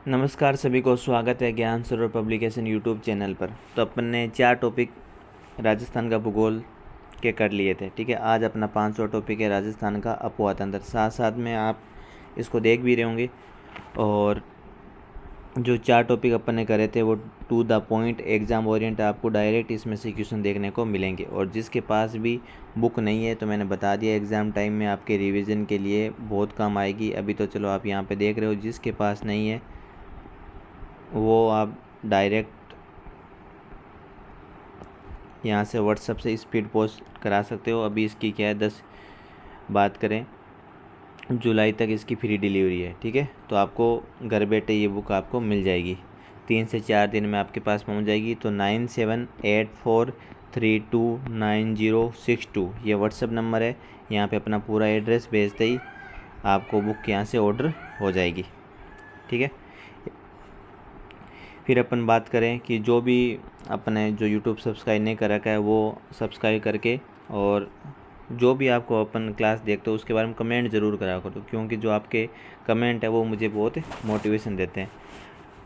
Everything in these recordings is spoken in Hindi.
नमस्कार सभी को, स्वागत है ज्ञान सरोवर पब्लिकेशन यूट्यूब चैनल पर। तो अपन ने 4 टॉपिक राजस्थान का भूगोल के कर लिए थे। ठीक है, आज अपना 500 टॉपिक है राजस्थान का अपवा तंत्र। साथ साथ में आप इसको देख भी रहे होंगे। और जो 4 टॉपिक अपन ने करे थे वो to the point, exam orient, आपको डायरेक्ट इसमें से क्वेश्चन देखने को मिलेंगे। और जिसके पास भी बुक नहीं है तो मैंने बता दिया, एग्ज़ाम टाइम में आपके रिवीजन के लिए बहुत काम आएगी। अभी तो चलो आप यहाँ पे देख रहे हो, जिसके पास नहीं है वो आप डायरेक्ट यहाँ से व्हाट्सएप से स्पीड पोस्ट करा सकते हो। अभी इसकी क्या है, 10 बात करें जुलाई तक इसकी फ्री डिलीवरी है। ठीक है, तो आपको घर बैठे ये बुक आपको मिल जाएगी, 3 से 4 दिन में आपके पास पहुँच जाएगी। तो 9784329062 ये व्हाट्सएप नंबर है। यहाँ पे अपना पूरा एड्रेस भेजते ही आपको बुक यहाँ से ऑर्डर हो जाएगी। ठीक है, फिर अपन बात करें कि जो भी अपने जो यूट्यूब सब्सक्राइब नहीं कर रखा है वो सब्सक्राइब करके, और जो भी आपको अपन क्लास देखते हो उसके बारे में कमेंट ज़रूर करा करो, क्योंकि जो आपके कमेंट है वो मुझे बहुत मोटिवेशन देते हैं।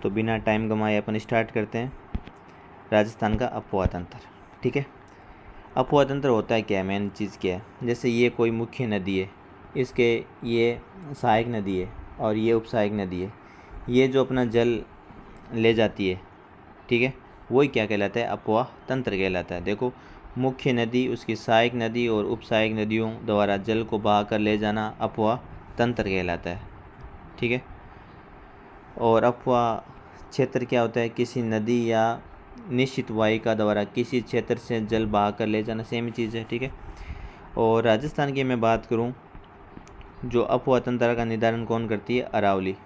तो बिना टाइम गंवाए अपन स्टार्ट करते हैं राजस्थान का अपवा तंत्र। ठीक है, अपवा तंत्र होता है क्या, मेन चीज़ क्या है। जैसे ये कोई मुख्य नदी है, इसके ये सहायक नदी है और ये उपसहायक नदी है, ये जो अपना जल ले जाती है, ठीक है, वही क्या कहलाता है, अपवा तंत्र कहलाता है। देखो, मुख्य नदी, उसकी सहायक नदी और उपसहायक नदियों द्वारा जल को बहाकर ले जाना अपवा तंत्र कहलाता है। ठीक है, और अपवा क्षेत्र क्या होता है, किसी नदी या निश्चित वाहिका द्वारा किसी क्षेत्र से जल बहाकर ले जाना, सेम चीज़ है। ठीक है, और राजस्थान की मैं बात करूं, जो अपवा तंत्र का निर्धारण कौन करती है, अरावली।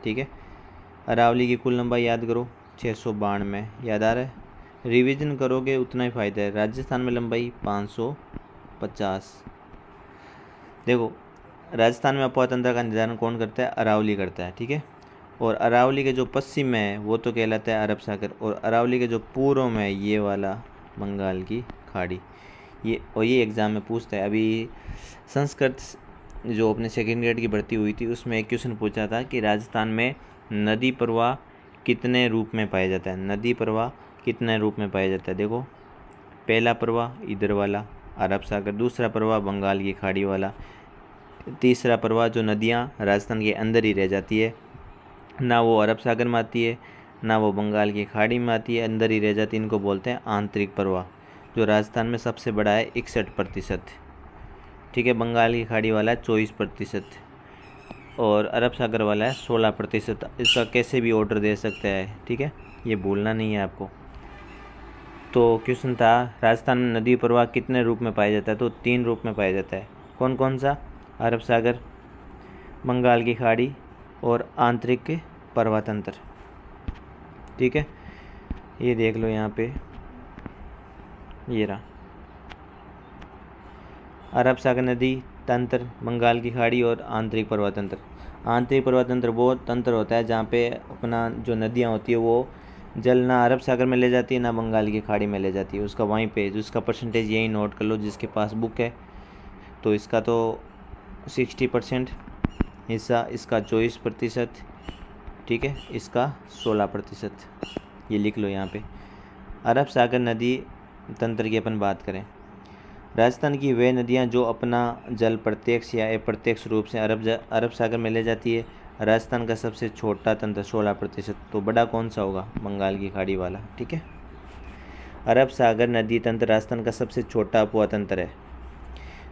ठीक है, अरावली की कुल लंबाई याद करो 692, याद आ रहा है, रिवीजन करोगे उतना ही फ़ायदा है। राजस्थान में लंबाई 550। देखो, राजस्थान में अपवा तंत्र का निर्धारण कौन करता है, अरावली करता है। ठीक है, और अरावली के जो पश्चिम में है वो तो कहलाता है अरब सागर, और अरावली के जो पूर्व में है ये वाला बंगाल की खाड़ी। ये एग्ज़ाम में पूछता है। अभी संस्कृत जो अपने सेकेंड ग्रेड की भर्ती हुई थी उसमें एक क्वेश्चन पूछा था कि राजस्थान में नदी प्रवाह कितने रूप में पाया जाता है, नदी प्रवाह कितने रूप में पाया जाता है। देखो, पहला प्रवाह इधर वाला अरब सागर, दूसरा प्रवाह बंगाल की खाड़ी वाला, तीसरा प्रवाह जो नदियाँ राजस्थान के अंदर ही रह जाती है, ना वो अरब सागर में आती है ना वो बंगाल की खाड़ी में आती है, अंदर ही रह जाती है, इनको बोलते हैं आंतरिक प्रवाह। जो राजस्थान में सबसे बड़ा है 61%। ठीक है, बंगाल की खाड़ी वाला है 24% और अरब सागर वाला है 16%। इसका कैसे भी ऑर्डर दे सकता है। ठीक है, ये भूलना नहीं है आपको। तो क्वेश्चन था, राजस्थान में नदी प्रवाह कितने रूप में पाया जाता है, तो 3 रूप में पाया जाता है। कौन कौन सा, अरब सागर, बंगाल की खाड़ी और आंतरिक प्रवाह तंत्र। ठीक है, ये देख लो यहाँ पे, ये रहा अरब सागर नदी तंत्र, बंगाल की खाड़ी और आंतरिक प्रवाह तंत्र। आंतरिक प्रवाह तंत्र वो तंत्र होता है जहाँ पे अपना जो नदियाँ होती है वो जल ना अरब सागर में ले जाती है ना बंगाल की खाड़ी में ले जाती है, उसका वहीं पे जिसका परसेंटेज यही नोट कर लो। जिसके पास बुक है तो इसका तो 60% हिस्सा, इसका 24%, ठीक है, इसका 16%, ये लिख लो यहाँ पे। अरब सागर नदी तंत्र की अपन बात करें, राजस्थान की वे नदियाँ जो अपना जल प्रत्यक्ष या अप्रत्यक्ष रूप से अरब सागर में ले जाती है। राजस्थान का सबसे छोटा तंत्र 16%, तो बड़ा कौन सा होगा, बंगाल की खाड़ी वाला। ठीक है, अरब सागर नदी तंत्र राजस्थान का सबसे छोटा अपवा तंत्र है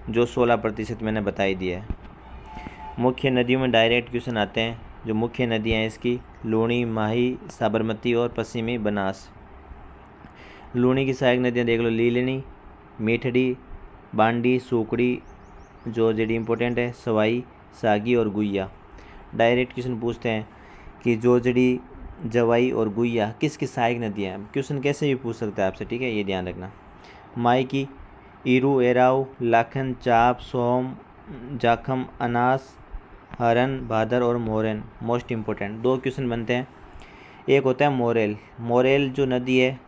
जो 16% मैंने बता ही दिया है। मुख्य नदियों में डायरेक्ट क्वेश्चन आते हैं। जो मुख्य नदियाँ हैं इसकी, लूणी, माही, साबरमती और पश्चिमी बनास। लूणी की सहायक नदियाँ देख लो, लीलनी, मीठड़ी, बांडी, सूकड़ी, जो जेडी इम्पोर्टेंट है, सवाई, सागी और गुइया। डायरेक्ट क्वेश्चन पूछते हैं कि जो जड़ी, जवाई और गुइया किसकी सहायक नदियाँ हैं। क्वेश्चन कैसे भी पूछ सकता है आपसे। ठीक है, ये ध्यान रखना। माई की ईरू, एराव, लाखन, चाप, सोम, जाखम, अनास, हरन, भादर और मोरेन। मोस्ट इम्पोर्टेंट 2 क्वेश्चन बनते हैं। एक होता है मोरेल। मोरेल जो नदी है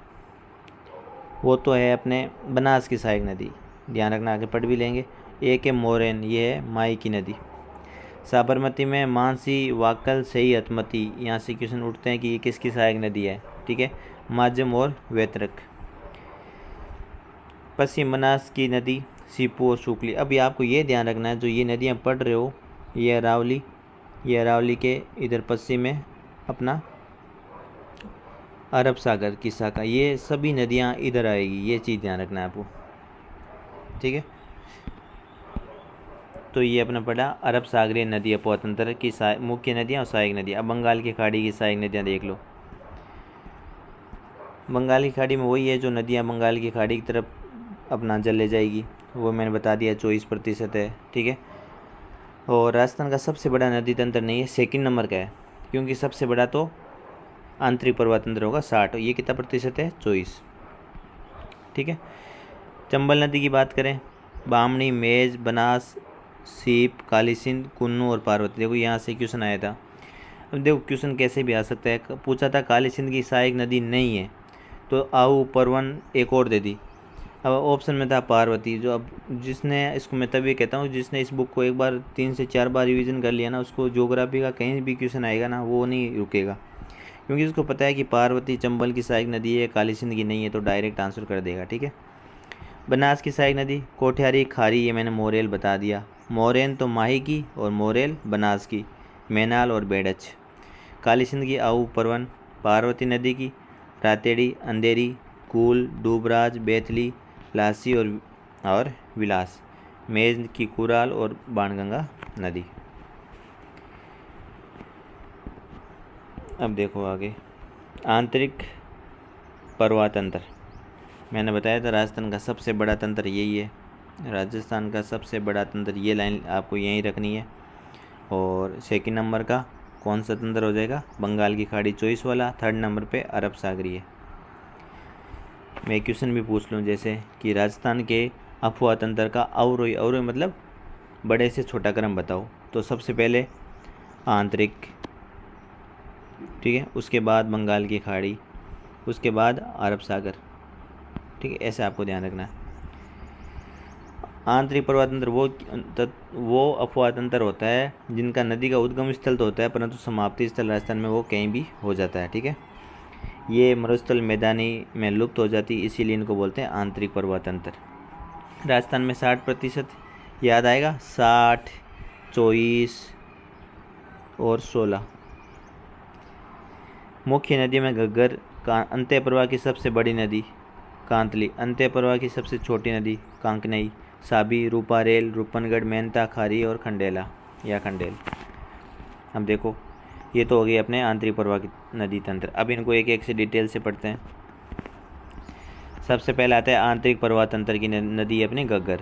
वो तो है अपने बनास की सहायक नदी, ध्यान रखना, आगे पढ़ भी लेंगे। एक है मोरेन, ये है माई की नदी। साबरमती में मानसी, वाकल, सही, हतमती। यहाँ से क्वेश्चन उठते हैं कि ये किसकी सहायक नदी है, ठीक है, माध्यम और वैतरक। पश्चिम बनास की नदी सीपू और सूखली। अभी आपको ये ध्यान रखना है, जो ये नदियाँ पढ़ रहे हो, ये अरावली के इधर पश्चिम में अपना अरब सागर की शाखा, ये सभी नदियाँ इधर आएगी, ये चीज़ ध्यान रखना है आपको, ठीक है। तो ये अपना पड़ा अरब सागरीय नदी अपोतंत्र की मुख्य नदियाँ और सहायक नदियाँ। अब बंगाल की खाड़ी की सहायक नदियाँ देख लो। बंगाल की खाड़ी में वही है जो नदियाँ बंगाल की खाड़ी की तरफ अपना जल ले जाएगी, वो मैंने बता दिया 24% है, ठीक है। और राजस्थान का सबसे बड़ा नदी तंत्र नहीं है, सेकंड नंबर का है, क्योंकि सबसे बड़ा तो आंतरिक प्रवाह तंत्र होगा 60, ये कितना प्रतिशत है, 24, ठीक है। चंबल नदी की बात करें, बामणी, मेज, बनास, सीप, काली सिंध, कुन्नू और पार्वती। देखो यहाँ से क्वेश्चन आया था। अब देखो क्वेश्चन कैसे भी आ सकता है, पूछा था काली सिंध की सहायक नदी नहीं है, तो आऊ, परवन एक और दे दी। अब ऑप्शन में था पार्वती, जो अब जिसने इसको, मैं तभी कहता हूँ, जिसने इस बुक को एक बार 3 से 4 बार रिवीजन कर लिया ना, उसको ज्योग्राफी का कहीं भी क्वेश्चन आएगा ना, वो नहीं रुकेगा, क्योंकि उसको पता है कि पार्वती चंबल की सहायक नदी है, काली सिंध की नहीं है, तो डायरेक्ट आंसर कर देगा, ठीक है। बनास की सहायक नदी कोठियारी, खारी, ये मैंने मोरेल बता दिया। मोरेन तो माही की और मोरेल बनास की, मैनाल और बेडच। काली सिंध की आऊ, परवन। पार्वती नदी की रातेड़ी, अंधेरी, कूल, डूबराज, बेतली, लासी और विलास। मेज की कुराल और बाणगंगा नदी। अब देखो आगे, आंतरिक प्रवाह तंत्र। मैंने बताया था राजस्थान का सबसे बड़ा तंत्र यही है, राजस्थान का सबसे बड़ा तंत्र, ये लाइन आपको यहीं रखनी है। और सेकंड नंबर का कौन सा तंत्र हो जाएगा, बंगाल की खाड़ी 24 वाला। थर्ड नंबर पे अरब सागरीय। मैं क्वेश्चन भी पूछ लूँ, जैसे कि राजस्थान के अफवाह तंत्र का अवरोही मतलब बड़े से छोटा क्रम बताओ, तो सबसे पहले आंतरिक, ठीक है, उसके बाद बंगाल की खाड़ी, उसके बाद अरब सागर, ठीक है, ऐसे आपको ध्यान रखना है। आंतरिक प्रवाह तंत्र वो अफवाह तंत्र होता है जिनका नदी का उद्गम स्थल तो होता है, परंतु समाप्ति स्थल राजस्थान में वो कहीं भी हो जाता है, ठीक है। ये मरुस्थल मैदानी में लुप्त हो जाती, इसीलिए इनको बोलते हैं आंतरिक प्रवाह तंत्र। राजस्थान में 60% याद आएगा, 60, 24 और 16। मुख्य नदी में घग्गर, अंत्य प्रवाह की सबसे बड़ी नदी कांतली, अंत्य प्रवाह की सबसे छोटी नदी कांकनई, साबी, रूपारेल, रूपनगढ़, मेहनता, खारी और खंडेला या खंडेल। अब देखो ये तो हो गई अपने आंतरिक प्रवाह की नदी तंत्र। अब इनको एक एक से डिटेल से पढ़ते हैं। सबसे पहले आता है आंतरिक प्रवाह तंत्र की नदी अपनी घग्गर।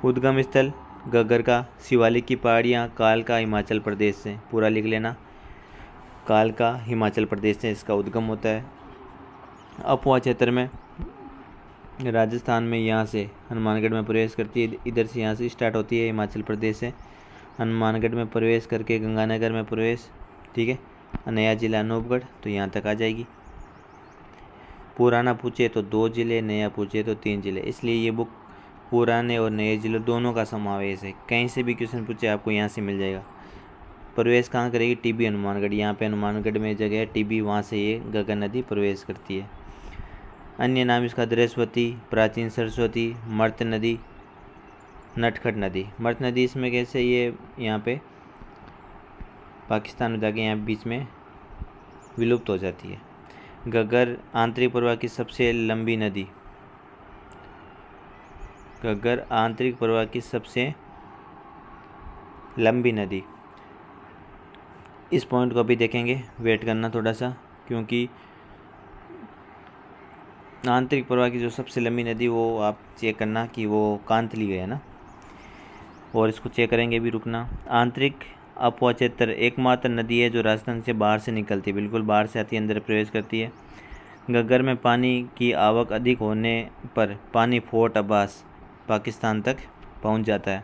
उद्गम स्थल घग्गर का शिवालिक की पहाड़ियाँ, कालका, हिमाचल प्रदेश से, पूरा लिख लेना, कालका हिमाचल प्रदेश से इसका उद्गम होता है। अफवाह क्षेत्र में राजस्थान में यहाँ से हनुमानगढ़ में प्रवेश करती है, इधर से यहाँ से स्टार्ट होती है हिमाचल प्रदेश से, हनुमानगढ़ में प्रवेश करके गंगानगर में प्रवेश, ठीक है, नया जिला अनूपगढ़, तो यहाँ तक आ जाएगी। पुराना पूछे तो 2 जिले, नया पूछे तो 3 जिले, इसलिए ये बुक पुराने और नए जिलों दोनों का समावेश है। कहीं से भी क्वेश्चन पूछे आपको यहाँ से मिल जाएगा। प्रवेश कहाँ करेगी, टीबी हनुमानगढ़, यहाँ पे हनुमानगढ़ में जगह है टीबी, वहाँ से ये घग्गर नदी प्रवेश करती है। अन्य नाम इसका दृश्यवती, प्राचीन सरस्वती, मर्त नदी, नटखट नदी। मर्त नदी इसमें कैसे ये यहाँ पे पाकिस्तान में जाके यहाँ बीच में विलुप्त हो जाती है। घग्गर आंतरिक प्रवाह की सबसे लंबी नदी, घग्गर आंतरिक प्रवाह की सबसे लंबी नदी। इस पॉइंट को अभी देखेंगे, वेट करना थोड़ा सा, क्योंकि आंतरिक प्रवाह की जो सबसे लंबी नदी वो आप चेक करना कि वो कांतली है ना, और इसको चेक करेंगे भी, रुकना। आंतरिक अफवाह क्षेत्र एकमात्र नदी है जो राजस्थान से बाहर से निकलती है, बिल्कुल बाहर से आती है, अंदर प्रवेश करती है। घग्गर में पानी की आवक अधिक होने पर पानी फोर्ट अब्बास पाकिस्तान तक पहुंच जाता है।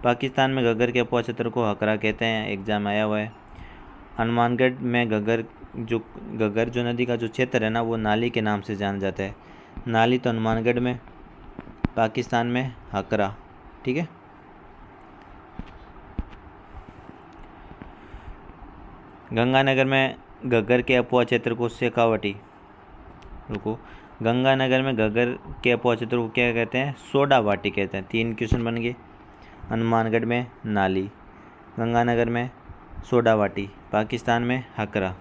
पाकिस्तान में घग्गर के अफवाह क्षेत्र को हकरा कहते हैं, एग्जाम आया हुआ है। हनुमानगढ़ में घग्गर जो नदी का जो क्षेत्र है ना, वो नाली के नाम से जाना जाता है। नाली तो हनुमानगढ़ में, पाकिस्तान में हकरा, ठीक है। गंगानगर में घग्गर के अफवाह क्षेत्र को शेखावटी, रुको, गंगानगर में घग्गर के अफवाह क्षेत्र को क्या कहते हैं? सोडावाटी कहते हैं। 3 क्वेश्चन बन गए। हनुमानगढ़ में नाली, गंगानगर में सोडावाटी, पाकिस्तान में हकरा।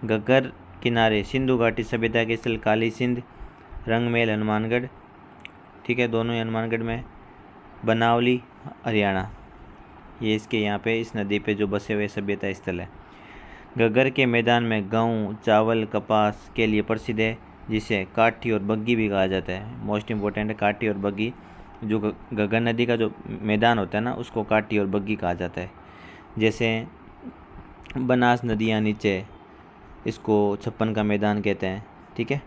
घग्गर किनारे सिंधु घाटी सभ्यता के स्थल काली सिंध, रंगमेल हनुमानगढ़, ठीक है, दोनों ही हनुमानगढ़ में। बनावली हरियाणा, ये इसके यहाँ पे इस नदी पे जो बसे हुए सभ्यता स्थल है। घग्गर के मैदान में गेहूँ, चावल, कपास के लिए प्रसिद्ध है, जिसे काठी और बग्गी भी कहा जाता है। मोस्ट इम्पोर्टेंट है काठी और बग्गी। जो घग्गर नदी का जो मैदान होता है ना, उसको काठी और बग्गी कहा जाता है। जैसे बनास नदियाँ नीचे, इसको छप्पन का मैदान कहते हैं, ठीक है।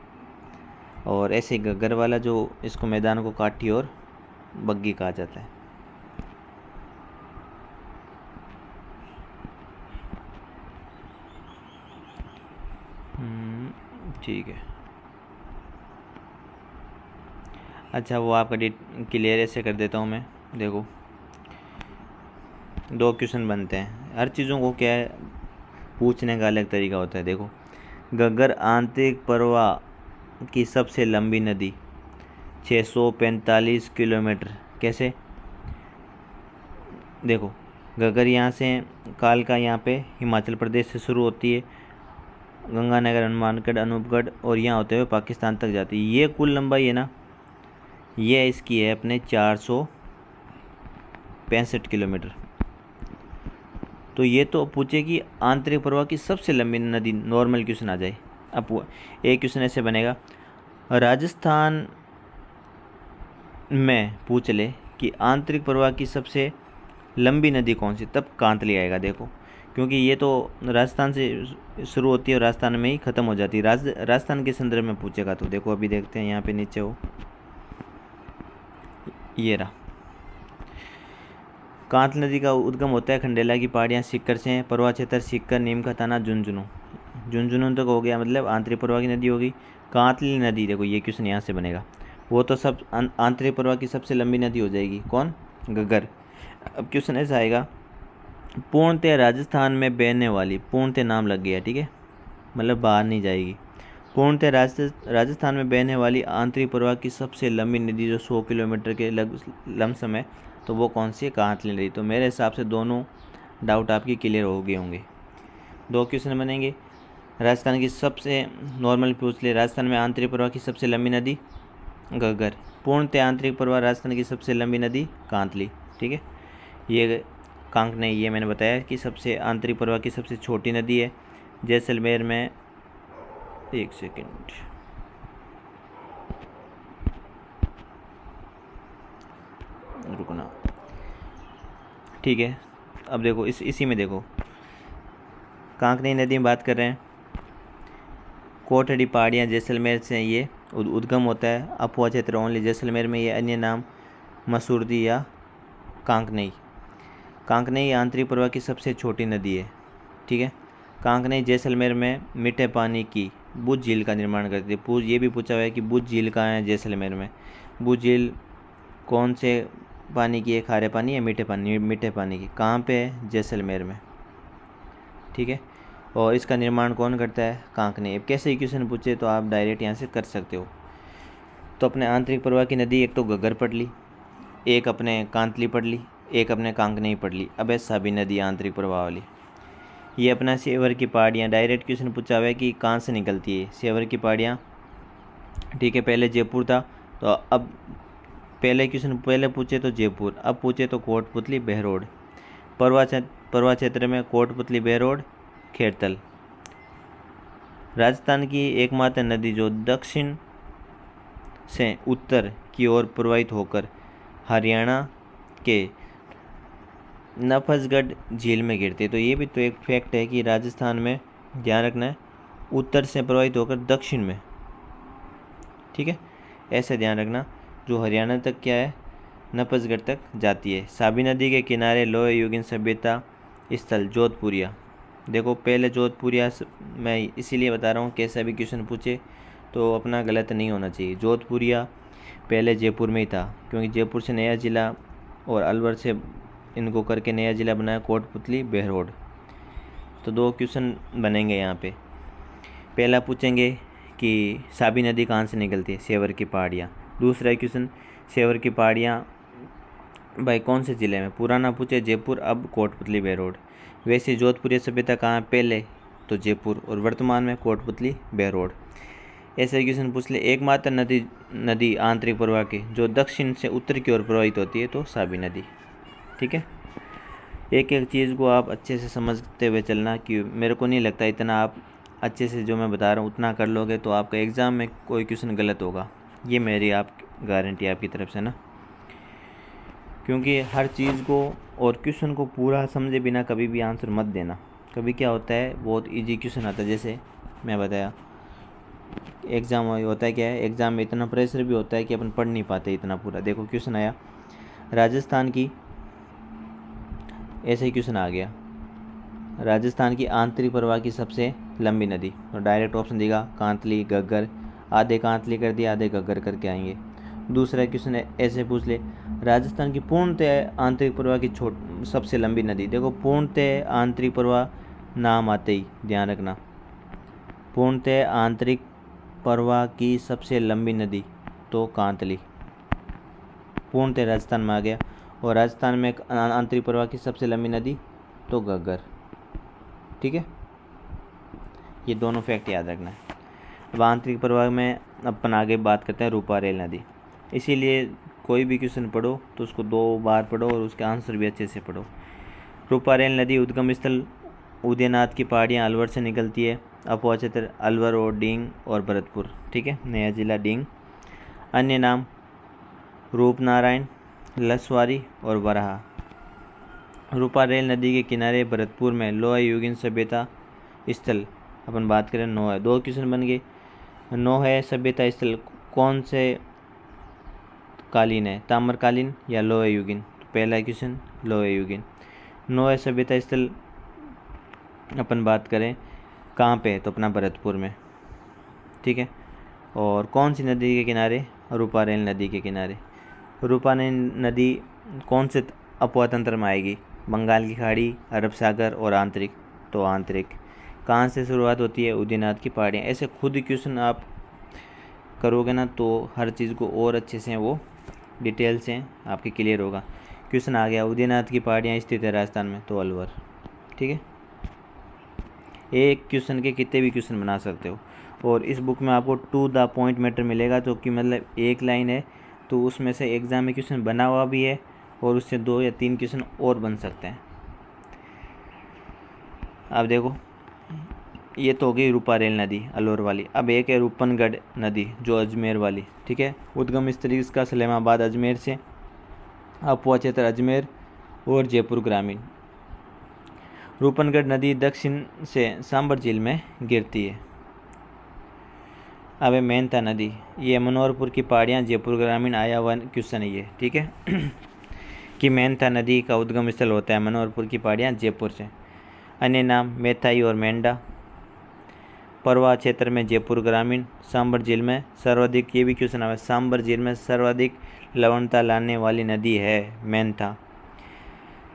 और ऐसे घग्गर वाला जो इसको मैदान को काठी और बग्गी कहा जाता है। ठीक है, अच्छा वो आपका क्लियर ऐसे कर देता हूँ मैं। देखो 2 क्वेश्चन बनते हैं। हर चीज़ों को क्या है, पूछने का अलग तरीका होता है। देखो, घग्गर आंतरिक प्रवाह की सबसे लंबी नदी, 645 किलोमीटर। कैसे? देखो, घग्गर यहाँ से कालका यहाँ पे हिमाचल प्रदेश से शुरू होती है, गंगानगर, हनुमानगढ़, अनूपगढ़ और यहाँ होते हुए पाकिस्तान तक जाती है। ये कुल लंबाई है ना, ये इसकी है अपने 465 किलोमीटर। तो ये तो पूछे कि आंतरिक प्रवाह की सबसे लंबी नदी, नॉर्मल क्वेश्चन आ जाए। अब एक क्वेश्चन ऐसे बनेगा, राजस्थान में पूछ ले कि आंतरिक प्रवाह की सबसे लंबी नदी कौन सी, तब कांतली आएगा। देखो, क्योंकि ये तो राजस्थान से शुरू होती है और राजस्थान में ही ख़त्म हो जाती है। राजस्थान के संदर्भ में पूछेगा तो देखो, अभी देखते हैं यहाँ पे नीचे हो, ये रहा। कांतली नदी का उद्गम होता है खंडेला की पहाड़ियाँ सिक्कर से, प्रवाह क्षेत्र सिक्कर, नीम का थाना, झुंझुनू। झुंझुनू तक हो गया, मतलब आंतरिक प्रवाह की नदी होगी। कांतली नदी, देखो ये क्वेश्चन यहाँ से बनेगा, वो तो सब आंतरिक प्रवाह की सबसे लंबी नदी हो जाएगी। कौन? घग्गर। अब क्वेश्चन ऐसा आएगा, पूर्णतः राजस्थान में बहने वाली, पूर्णतः नाम लग गया, ठीक है, मतलब बाहर नहीं जाएगी। पूर्णतः राजस्थान में बहने वाली आंतरिक प्रवाह की सबसे लंबी नदी जो 100 किलोमीटर के लमसम है, तो वो कौन सी है? कांतली नदी। तो मेरे हिसाब से दोनों डाउट आपकी क्लियर हो गए होंगे। 2 क्वेश्चन बनेंगे। राजस्थान की सबसे नॉर्मल पूछ ले, राजस्थान में आंतरिक प्रवाह की सबसे लंबी नदी घग्गर, पूर्णतः आंतरिक प्रवाह राजस्थान की सबसे लंबी नदी कांतली, ठीक है। ये कांक ने ये मैंने बताया कि सबसे आंतरिक प्रवाह की सबसे छोटी नदी है। जैसलमेर में, एक सेकंड, रुकना, ठीक है। अब देखो इसी में देखो, कांकनी नदी में बात कर रहे हैं। कोटड़ी पहाड़ियाँ जैसलमेर से ये उद्गम होता है। अफवाह क्षेत्र ओनली जैसलमेर में, ये अन्य नाम मसूरदी या कांकनई। कांकनई आंतरिक प्रवाह की सबसे छोटी नदी है, ठीक है। कांकनई जैसलमेर में मीठे पानी की बुझ झील का निर्माण करती है। ये भी पूछा हुआ है कि बुझ झील कहाँ है जैसलमेर में। बुझ झील कौन से पानी की है, खारे पानी या मीठे पानी? मीठे पानी की। कहाँ पे है? जैसलमेर में, ठीक है। और इसका निर्माण कौन करता है? कांकनई। अब कैसे क्वेश्चन पूछे तो आप डायरेक्ट यहाँ से कर सकते हो। तो अपने आंतरिक प्रवाह की नदी एक तो घग्गर पढ़ ली, एक अपने कांतली पढ़ ली, एक अपने कांकनई पढ़ ली। अब है सभी नदी आंतरिक प्रवाह वाली। ये अपना सेवर की पहाड़ियाँ, डायरेक्ट क्वेश्चन पूछा हुआ है कि कहाँ से निकलती है सेवर की पहाड़ियाँ, ठीक है। पहले जयपुर था, तो अब पहले क्वेश्चन पहले पूछे तो जयपुर, अब पूछे तो कोटपुतली, बहरोड। परवा क्षेत्र में कोटपुतली, बहरोड, खेड़तल। राजस्थान की एकमात्र नदी जो दक्षिण से उत्तर की ओर प्रवाहित होकर हरियाणा के नफजगढ़ झील में गिरती है। तो ये भी तो एक फैक्ट है कि राजस्थान में ध्यान रखना है, उत्तर से प्रवाहित होकर दक्षिण में, ठीक है, ऐसे ध्यान रखना। जो हरियाणा तक क्या है, नफजगढ़ तक जाती है। साबी नदी के किनारे लोह युगीन सभ्यता स्थल जोधपुरिया। देखो पहले जोधपुरिया, मैं इसीलिए बता रहा हूँ कैसा भी क्वेश्चन पूछे तो अपना गलत नहीं होना चाहिए। जोधपुरिया पहले जयपुर में ही था, क्योंकि जयपुर से नया ज़िला और अलवर से इनको करके नया ज़िला बनाया कोटपुतली, बहरोड। तो 2 क्वेश्चन बनेंगे यहाँ पे। पहला पूछेंगे कि साबी नदी कहाँ से निकलती है, सेवर की पहाड़ियाँ। दूसरा क्वेश्चन, सेवर की पहाड़ियाँ भाई कौन से ज़िले में, पुराना पूछे जयपुर, अब कोटपुतली बहरोड। वैसे जोधपुरी सभ्यता कहाँ, पहले तो जयपुर और वर्तमान में कोटपुतली बहरोड। ऐसे क्वेश्चन पूछ ले। एकमात्र नदी आंतरिक प्रवाह की जो दक्षिण से उत्तर की ओर प्रवाहित होती है तो साबी नदी। ठीक है, एक एक चीज़ को आप अच्छे से समझते हुए चलना, कि मेरे को नहीं लगता इतना आप अच्छे से जो मैं बता रहा हूँ उतना कर लोगे तो आपका एग्ज़ाम में कोई क्वेश्चन गलत होगा, ये मेरी आप गारंटी आपकी तरफ से ना। क्योंकि हर चीज़ को और क्वेश्चन को पूरा समझे बिना कभी भी आंसर मत देना। कभी क्या होता है, बहुत इजी क्वेश्चन आता है, जैसे मैं बताया एग्ज़ाम होता है क्या है, एग्ज़ाम में इतना प्रेशर भी होता है कि अपन पढ़ नहीं पाते इतना पूरा। देखो क्वेश्चन आया राजस्थान की, ऐसे ही क्वेश्चन आ गया, राजस्थान की आंतरिक प्रवाह की सबसे लंबी नदी, तो डायरेक्ट ऑप्शन देगा कांतली, घग्गर। आधे कांतली कर दिया, आधे घग्गर करके आएंगे। दूसरा क्वेश्चन ऐसे पूछ ले, राजस्थान की पूर्णतः आंतरिक प्रवाह की सबसे लंबी नदी। देखो पूर्णतः आंतरिक प्रवाह नाम आते ही ध्यान रखना, पूर्णतः आंतरिक प्रवाह की सबसे लंबी नदी तो कांतली, पूर्णतः राजस्थान में आ गया। और राजस्थान में आंतरिक प्रवाह की सबसे लंबी नदी तो घग्गर। ठीक है, ये दोनों फैक्ट याद रखना है। अब आंतरिक प्रवाह में अपन आगे बात करते हैं रूपारेल नदी। इसीलिए कोई भी क्वेश्चन पढ़ो तो उसको 2 बार पढ़ो और उसके आंसर भी अच्छे से पढ़ो। रूपारेल नदी उद्गम स्थल उदयनाथ की पहाड़ियाँ अलवर से निकलती है। अफवाह क्षेत्र अलवर और डींग और भरतपुर। ठीक है, नया जिला डींग। अन्य नाम रूपनारायण, लसवारी और वराहा। रूपारेल नदी के किनारे भरतपुर में लोह युगीन सभ्यता स्थल अपन बात करें नौ है। 2 क्वेश्चन बन गए। नौ है सभ्यता स्थल कौन से कालीन है, ताम्रकालीन या लोह युगीन। तो पहला क्वेश्चन लोह युगीन। नौ है सभ्यता स्थल अपन बात करें कहाँ पे, तो अपना भरतपुर में। ठीक है, और कौन सी नदी के किनारे, रूपारेल नदी के किनारे। रूपारेल नदी कौन से अपवाह तंत्र में आएगी, बंगाल की खाड़ी, अरब सागर और आंतरिक तो आंतरिक। कहाँ से शुरुआत होती है, उदयनाथ की पहाड़ियाँ। ऐसे खुद क्वेश्चन आप करोगे ना तो हर चीज़ को और अच्छे से वो डिटेल से आपके क्लियर होगा। क्वेश्चन आ गया उदयनाथ की पहाड़ियाँ स्थित है राजस्थान में तो अलवर। ठीक है, एक क्वेश्चन के कितने भी क्वेश्चन बना सकते हो। और इस बुक में आपको टू द पॉइंट मैटर मिलेगा, जो कि मतलब एक लाइन है तो उसमें से एग्ज़ाम में क्वेश्चन बना हुआ भी है और उससे 2 या 3 क्वेश्चन और बन सकते हैं। अब देखो ये तो हो गई रूपारेल नदी अलवर वाली। अब एक है रूपनगढ़ नदी जो अजमेर वाली। ठीक है, उद्गम स्थल इसका सलेमाबाद अजमेर से, अफवाह क्षेत्र अजमेर और जयपुर ग्रामीण। रूपनगढ़ नदी दक्षिण से सांबर झील में गिरती है। अब मेहनता नदी, ये मनोहरपुर की पहाड़ियाँ जयपुर ग्रामीण आया हुआ क्वेश्चन है ये। ठीक है कि मेहनता नदी का उद्गम स्थल होता है मनोहरपुर की पहाड़ियाँ जयपुर से। अन्य नाम मेथाई और मेंढा। परवा क्षेत्र में जयपुर ग्रामीण। सांबर झील में सर्वाधिक, ये भी क्वेश्चन आया, सांबर झील में सर्वाधिक लवणता लाने वाली नदी है मेहनता।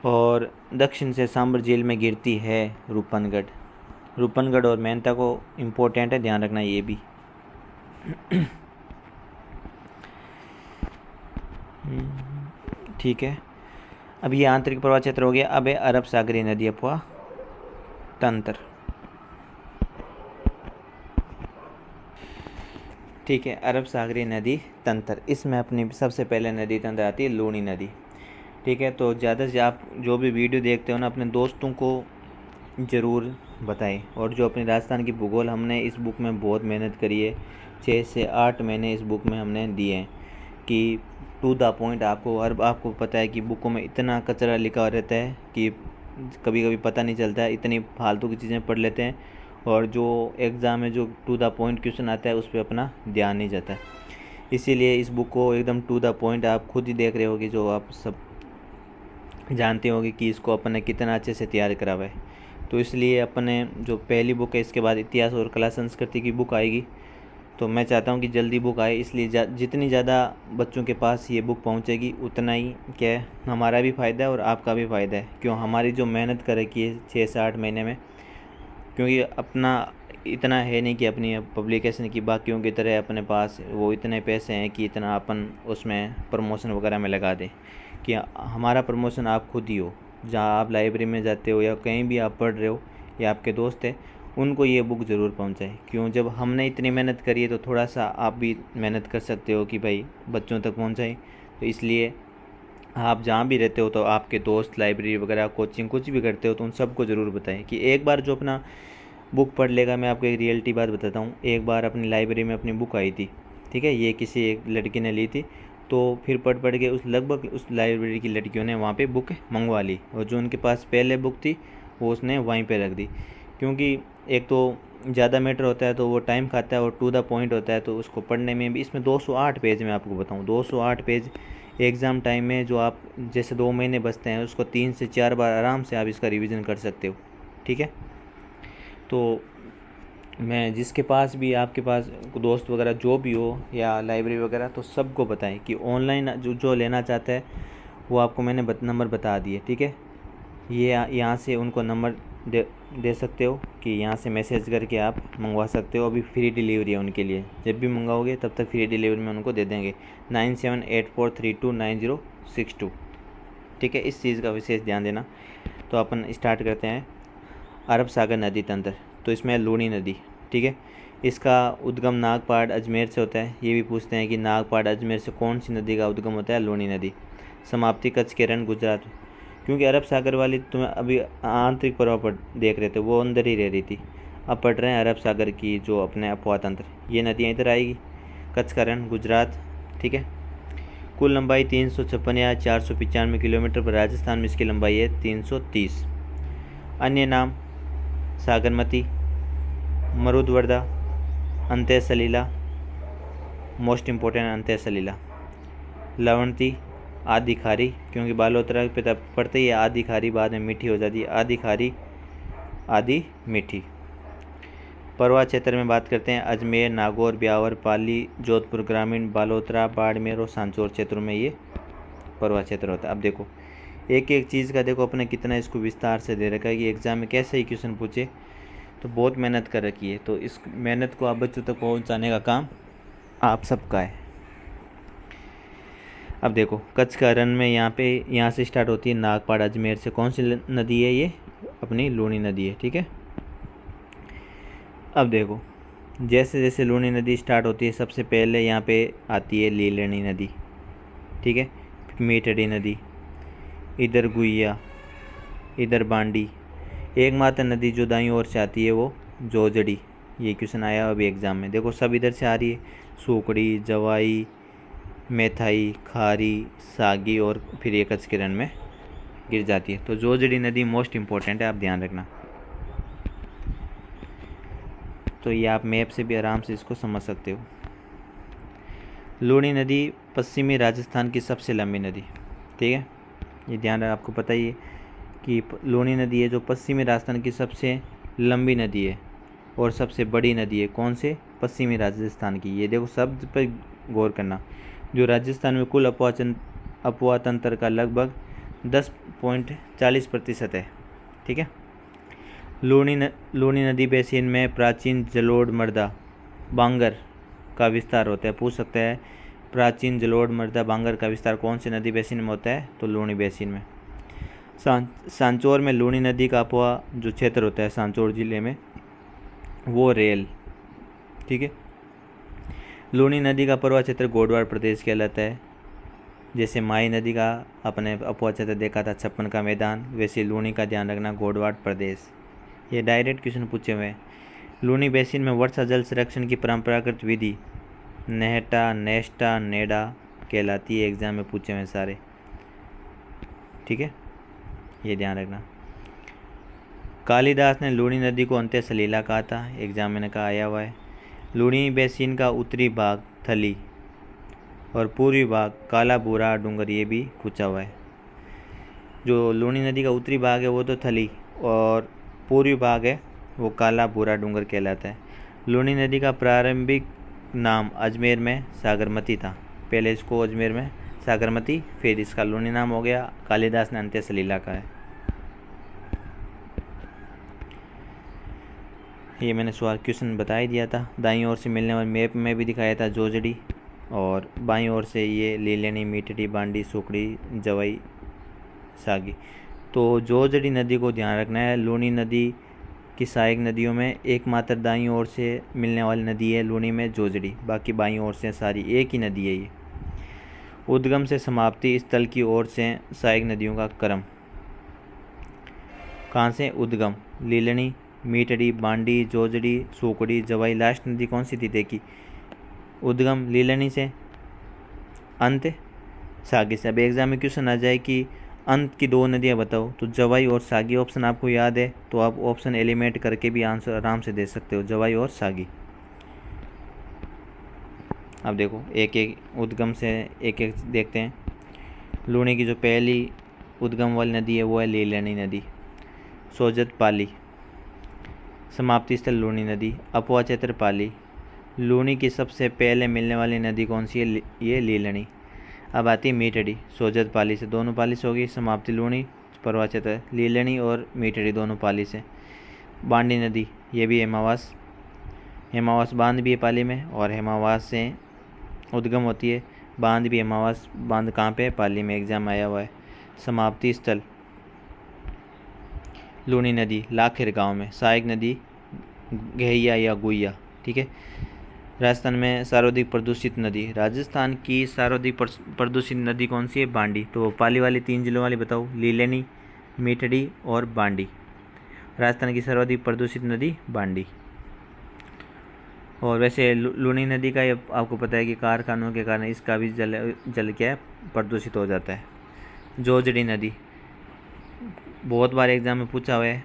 और दक्षिण से सांबर झील में गिरती है रूपनगढ़। रूपनगढ़ और मेहनता को इम्पोर्टेंट है, ध्यान रखना ये भी। ठीक है, अब ये आंतरिक प्रवाह क्षेत्र हो गया। अब है अरब सागरी नदी अफवाह तंत्र। ठीक है, अरब सागरी नदी तंत्र, इसमें अपनी सबसे पहले नदी तंत्र आती है लूनी नदी। ठीक है, तो ज़्यादा से आप जो भी वीडियो देखते हो ना अपने दोस्तों को ज़रूर बताएं। और जो अपनी राजस्थान की भूगोल हमने इस बुक में बहुत मेहनत करी है, 6 से 8 महीने इस बुक में हमने दिए हैं कि टू द पॉइंट आपको पता है कि बुकों में इतना कचरा लिखा रहता है कि कभी कभी पता नहीं चलता है, इतनी फालतू की चीज़ें पढ़ लेते हैं और जो एग्ज़ाम में जो टू द पॉइंट क्वेश्चन आता है उस पर अपना ध्यान नहीं जाता है। इसीलिए इस बुक को एकदम टू द पॉइंट आप खुद ही देख रहे होगे, जो आप सब जानते होंगे कि इसको अपन ने कितना अच्छे से तैयार करा हुआ है। तो इसलिए अपने जो पहली बुक है इसके बाद इतिहास और कला संस्कृति की बुक आएगी, तो मैं चाहता हूँ कि जल्दी बुक आए। इसलिए जितनी ज़्यादा बच्चों के पास ये बुक पहुँचेगी उतना ही क्या है, हमारा भी फ़ायदा है और आपका भी फ़ायदा है। क्यों, हमारी जो मेहनत कर रखी है 6 से 8 महीने में क्योंकि अपना इतना है नहीं कि अपनी पब्लिकेशन की बाकियों की तरह अपने पास वो इतने पैसे हैं कि इतना अपन उसमें प्रमोशन वगैरह में लगा दें, कि हमारा प्रमोशन आप खुद ही हो। जहाँ आप लाइब्रेरी में जाते हो या कहीं भी आप पढ़ रहे हो या आपके दोस्त हैं, उनको ये बुक ज़रूर पहुँचाएँ। क्यों, जब हमने इतनी मेहनत करी है तो थोड़ा सा आप भी मेहनत कर सकते हो कि भाई बच्चों तक पहुँचाएँ। तो इसलिए आप जहाँ भी रहते हो तो आपके दोस्त लाइब्रेरी वगैरह कोचिंग कुछ भी करते हो तो उन सबको ज़रूर बताएं कि एक बार जो अपना बुक पढ़ लेगा। मैं आपको एक रियलिटी बात बताता हूँ। एक बार अपनी लाइब्रेरी में अपनी बुक आई थी, ठीक है, ये किसी एक लड़की ने ली थी, तो फिर पढ़ के लगभग उस लाइब्रेरी की लड़कियों ने वहाँ पे बुक मंगवा ली, और जो उनके पास पहले बुक थी वो उसने वहीं पे रख दी। क्योंकि एक तो ज़्यादा मैटर होता है तो वो टाइम खाता है, और टू द पॉइंट होता है तो उसको पढ़ने में भी। इसमें 208 पेज मैं आपको बताऊँ, 208 पेज एग्ज़ाम टाइम में, जो आप जैसे 2 महीने बचते हैं उसको 3 से 4 बार आराम से आप इसका रिवीजन कर सकते हो, ठीक है। तो मैं जिसके पास भी, आपके पास दोस्त वगैरह जो भी हो या लाइब्रेरी वगैरह, तो सबको बताएं कि ऑनलाइन जो लेना चाहता है वो आपको मैंने नंबर बता दिए, ठीक है। ये यहाँ से उनको नंबर दे सकते हो कि यहाँ से मैसेज करके आप मंगवा सकते हो। अभी फ्री डिलीवरी है उनके लिए, जब भी मंगाओगे तब तक फ्री डिलीवरी में उनको दे देंगे। 9784329062, ठीक है। इस चीज़ का विशेष ध्यान देना। तो अपन स्टार्ट करते हैं। अरब सागर नदी तंत्र, तो इसमें लूनी नदी, ठीक है। इसका उद्गम नागपाड़ अजमेर से होता है। ये भी पूछते हैं कि नागपाड़ अजमेर से कौन सी नदी का उद्गम होता है, लूनी नदी। समाप्ति कच्छ के रण गुजरात, क्योंकि अरब सागर वाली तुम्हें अभी आंतरिक प्रभाव पर देख रहे थे, वो अंदर ही रह रही थी। अब पढ़ रहे हैं अरब सागर की जो अपने अपवा तंत्र, ये नदियाँ इधर आएगी, कच्छ का रण गुजरात, ठीक है। कुल लंबाई 356 या 495 किलोमीटर पर, राजस्थान में इसकी लंबाई है 330। अन्य नाम सागरमती, मरुदवर्दा, अंत्य सलीला, मोस्ट इम्पोर्टेंट अंत्य सलीला, लवणती, आदि खारी, क्योंकि बालोतरा पे पड़ते ही आदि खारी बाद में मीठी हो जाती है, आदि खारी आदि मीठी। परवा क्षेत्र में बात करते हैं, अजमेर, नागौर, ब्यावर, पाली, जोधपुर ग्रामीण, बालोतरा, बाड़मेर और सांचौर क्षेत्रों में ये परवा क्षेत्र होता है। अब देखो एक एक चीज़ का देखो अपने कितना इसको विस्तार से दे रखा है कि एग्ज़ाम में कैसे ही क्वेश्चन पूछे, तो बहुत मेहनत कर रखी है। तो इस मेहनत को आप बच्चों तक पहुंचाने का काम आप सबका है। अब देखो कच्छ का रण में यहाँ से स्टार्ट होती है नागपाड़ अजमेर से। कौन सी नदी है ये, अपनी लूनी नदी है, ठीक है। अब देखो जैसे जैसे लूनी नदी स्टार्ट होती है, सबसे पहले यहाँ पे आती है लीलनी नदी, ठीक है, मीठड़ी नदी, इधर गुइया, इधर बांडी। एकमात्र नदी जो दाईं ओर से आती है वो जोजड़ी। ये क्वेश्चन आया अभी एग्ज़ाम में, देखो सब इधर से आ रही है, सूकड़ी, जवाई, मेथाई, खारी, सागी, और फिर ये कच्छ के रण में गिर जाती है। तो जोजड़ी नदी मोस्ट इम्पोर्टेंट है, आप ध्यान रखना। तो ये आप मैप से भी आराम से इसको समझ सकते हो। लूनी नदी पश्चिमी राजस्थान की सबसे लंबी नदी, ठीक है, ये ध्यान रखना। आपको पता ही है कि लूनी नदी है जो पश्चिमी राजस्थान की सबसे लंबी नदी है और सबसे बड़ी नदी है। कौन से, पश्चिमी राजस्थान की। ये देखो शब्द पर गौर करना। जो राजस्थान में कुल अपवा तंत्र का लगभग 10.40% है, ठीक है। लूनी नदी बेसिन में प्राचीन जलोढ़ मृदा बांगर का विस्तार होता है। पूछ सकता है प्राचीन जलोढ़ मृदा बांगर का विस्तार कौन से नदी बेसिन में होता है, तो लूनी बेसिन में। सांचौर में लूनी नदी का अपवा जो क्षेत्र होता है सांचौर जिले में, वो रेल, ठीक है। लूनी नदी का परवा क्षेत्र गोडवाड़ प्रदेश कहलाता है। जैसे माई नदी का अपने अपवा क्षेत्र देखा था 56 का मैदान, वैसे लूनी का ध्यान रखना गोडवाड़ प्रदेश। ये डायरेक्ट क्वेश्चन पूछे हुए हैं। लूनी बेसिन में वर्षा जल संरक्षण की परंपरागत विधि नेहटा, नेस्टा, नेडा कहलाती है। एग्जाम में पूछे हुए सारे, ठीक है, ये ध्यान रखना। कालिदास ने लूनी नदी को अंत्य सलीला कहा था, एग्जाम में कहा आया हुआ है। लूनी बेसिन का उत्तरी भाग थली और पूर्वी भाग काला बूरा डूंगर, ये भी पूछा हुआ है। जो लूनी नदी का उत्तरी भाग है वो तो थली, और पूर्वी भाग है वो काला बूरा डूंगर कहलाता है। लूनी नदी का प्रारंभिक नाम अजमेर में सागरमती था। पहले इसको अजमेर में सागरमती, फिर इसका लूनी नाम हो गया। कालिदास ने अंत्य सलीला कहा है। ये मैंने सवाल क्वेश्चन बता ही दिया था। दाईं ओर से मिलने वाले मैप में भी दिखाया था जोजड़ी, और बाईं ओर से ये लीलनी, मीठड़ी, बांडी, सुकड़ी, जवाई, सागी। तो जोजड़ी नदी को ध्यान रखना है। लूनी नदी की सहायक नदियों में एकमात्र दाईं ओर से मिलने वाली नदी है लूनी में जोजड़ी, बाकी बाईं ओर से सारी एक ही नदी है ये। उद्गम से समाप्ति स्थल की ओर से सहायक नदियों का क्रम। कहाँ से उद्गम? लीलनी, मीठड़ी, बांडी, जोजड़ी, सुकड़ी, जवाई। लास्ट नदी कौन सी थी देखी? उद्गम लीलनी से, अंत सागी से। अब एग्जाम में क्वेश्चन आ जाए कि अंत की दो नदियां बताओ, तो जवाई और सागी ऑप्शन आपको याद है तो आप ऑप्शन एलिमिनेट करके भी आंसर आराम से दे सकते हो, जवाई और सागी। अब देखो एक एक उद्गम से एक एक देखते हैं। लूनी की जो पहली उद्गम वाली नदी है वो है लीलनी नदी। सोजत पाली, समाप्ति स्थल लूनी नदी। अपवा क्षेत्र पाली। लूनी की सबसे पहले मिलने वाली नदी कौन सी है? ये लीलनी। अब आती है मीठड़ी, सोजत पाली से, दोनों पाली से होगी। समाप्ति लूनी, परवा क्षेत्र लीलनी और मीठड़ी दोनों पाली से। बांडी नदी, ये भी हेमावास, हेमावास बांध भी है पाली में, और हेमावास से उद्गम होती है। बांध भी, हेमावास बांध कहाँ पे है? पाली में, एग्जाम आया हुआ है। समाप्ति स्थल लूनी नदी, लाखेर गांव में। सहायक नदी गहैया या गुइया, ठीक है। राजस्थान में सर्वाधिक प्रदूषित नदी, राजस्थान की सर्वाधिक प्रदूषित नदी कौन सी है? बांडी। तो पाली वाली 3 जिलों वाली बताओ, लीलनी, मीठड़ी और बांडी। राजस्थान की सर्वाधिक प्रदूषित नदी बांडी। और वैसे लूनी नदी का ये आपको पता है कि कारखानों के कारण इसका भी जल क्या है? प्रदूषित हो जाता है। जोजड़ी नदी, बहुत बार एग्जाम में पूछा हुआ है।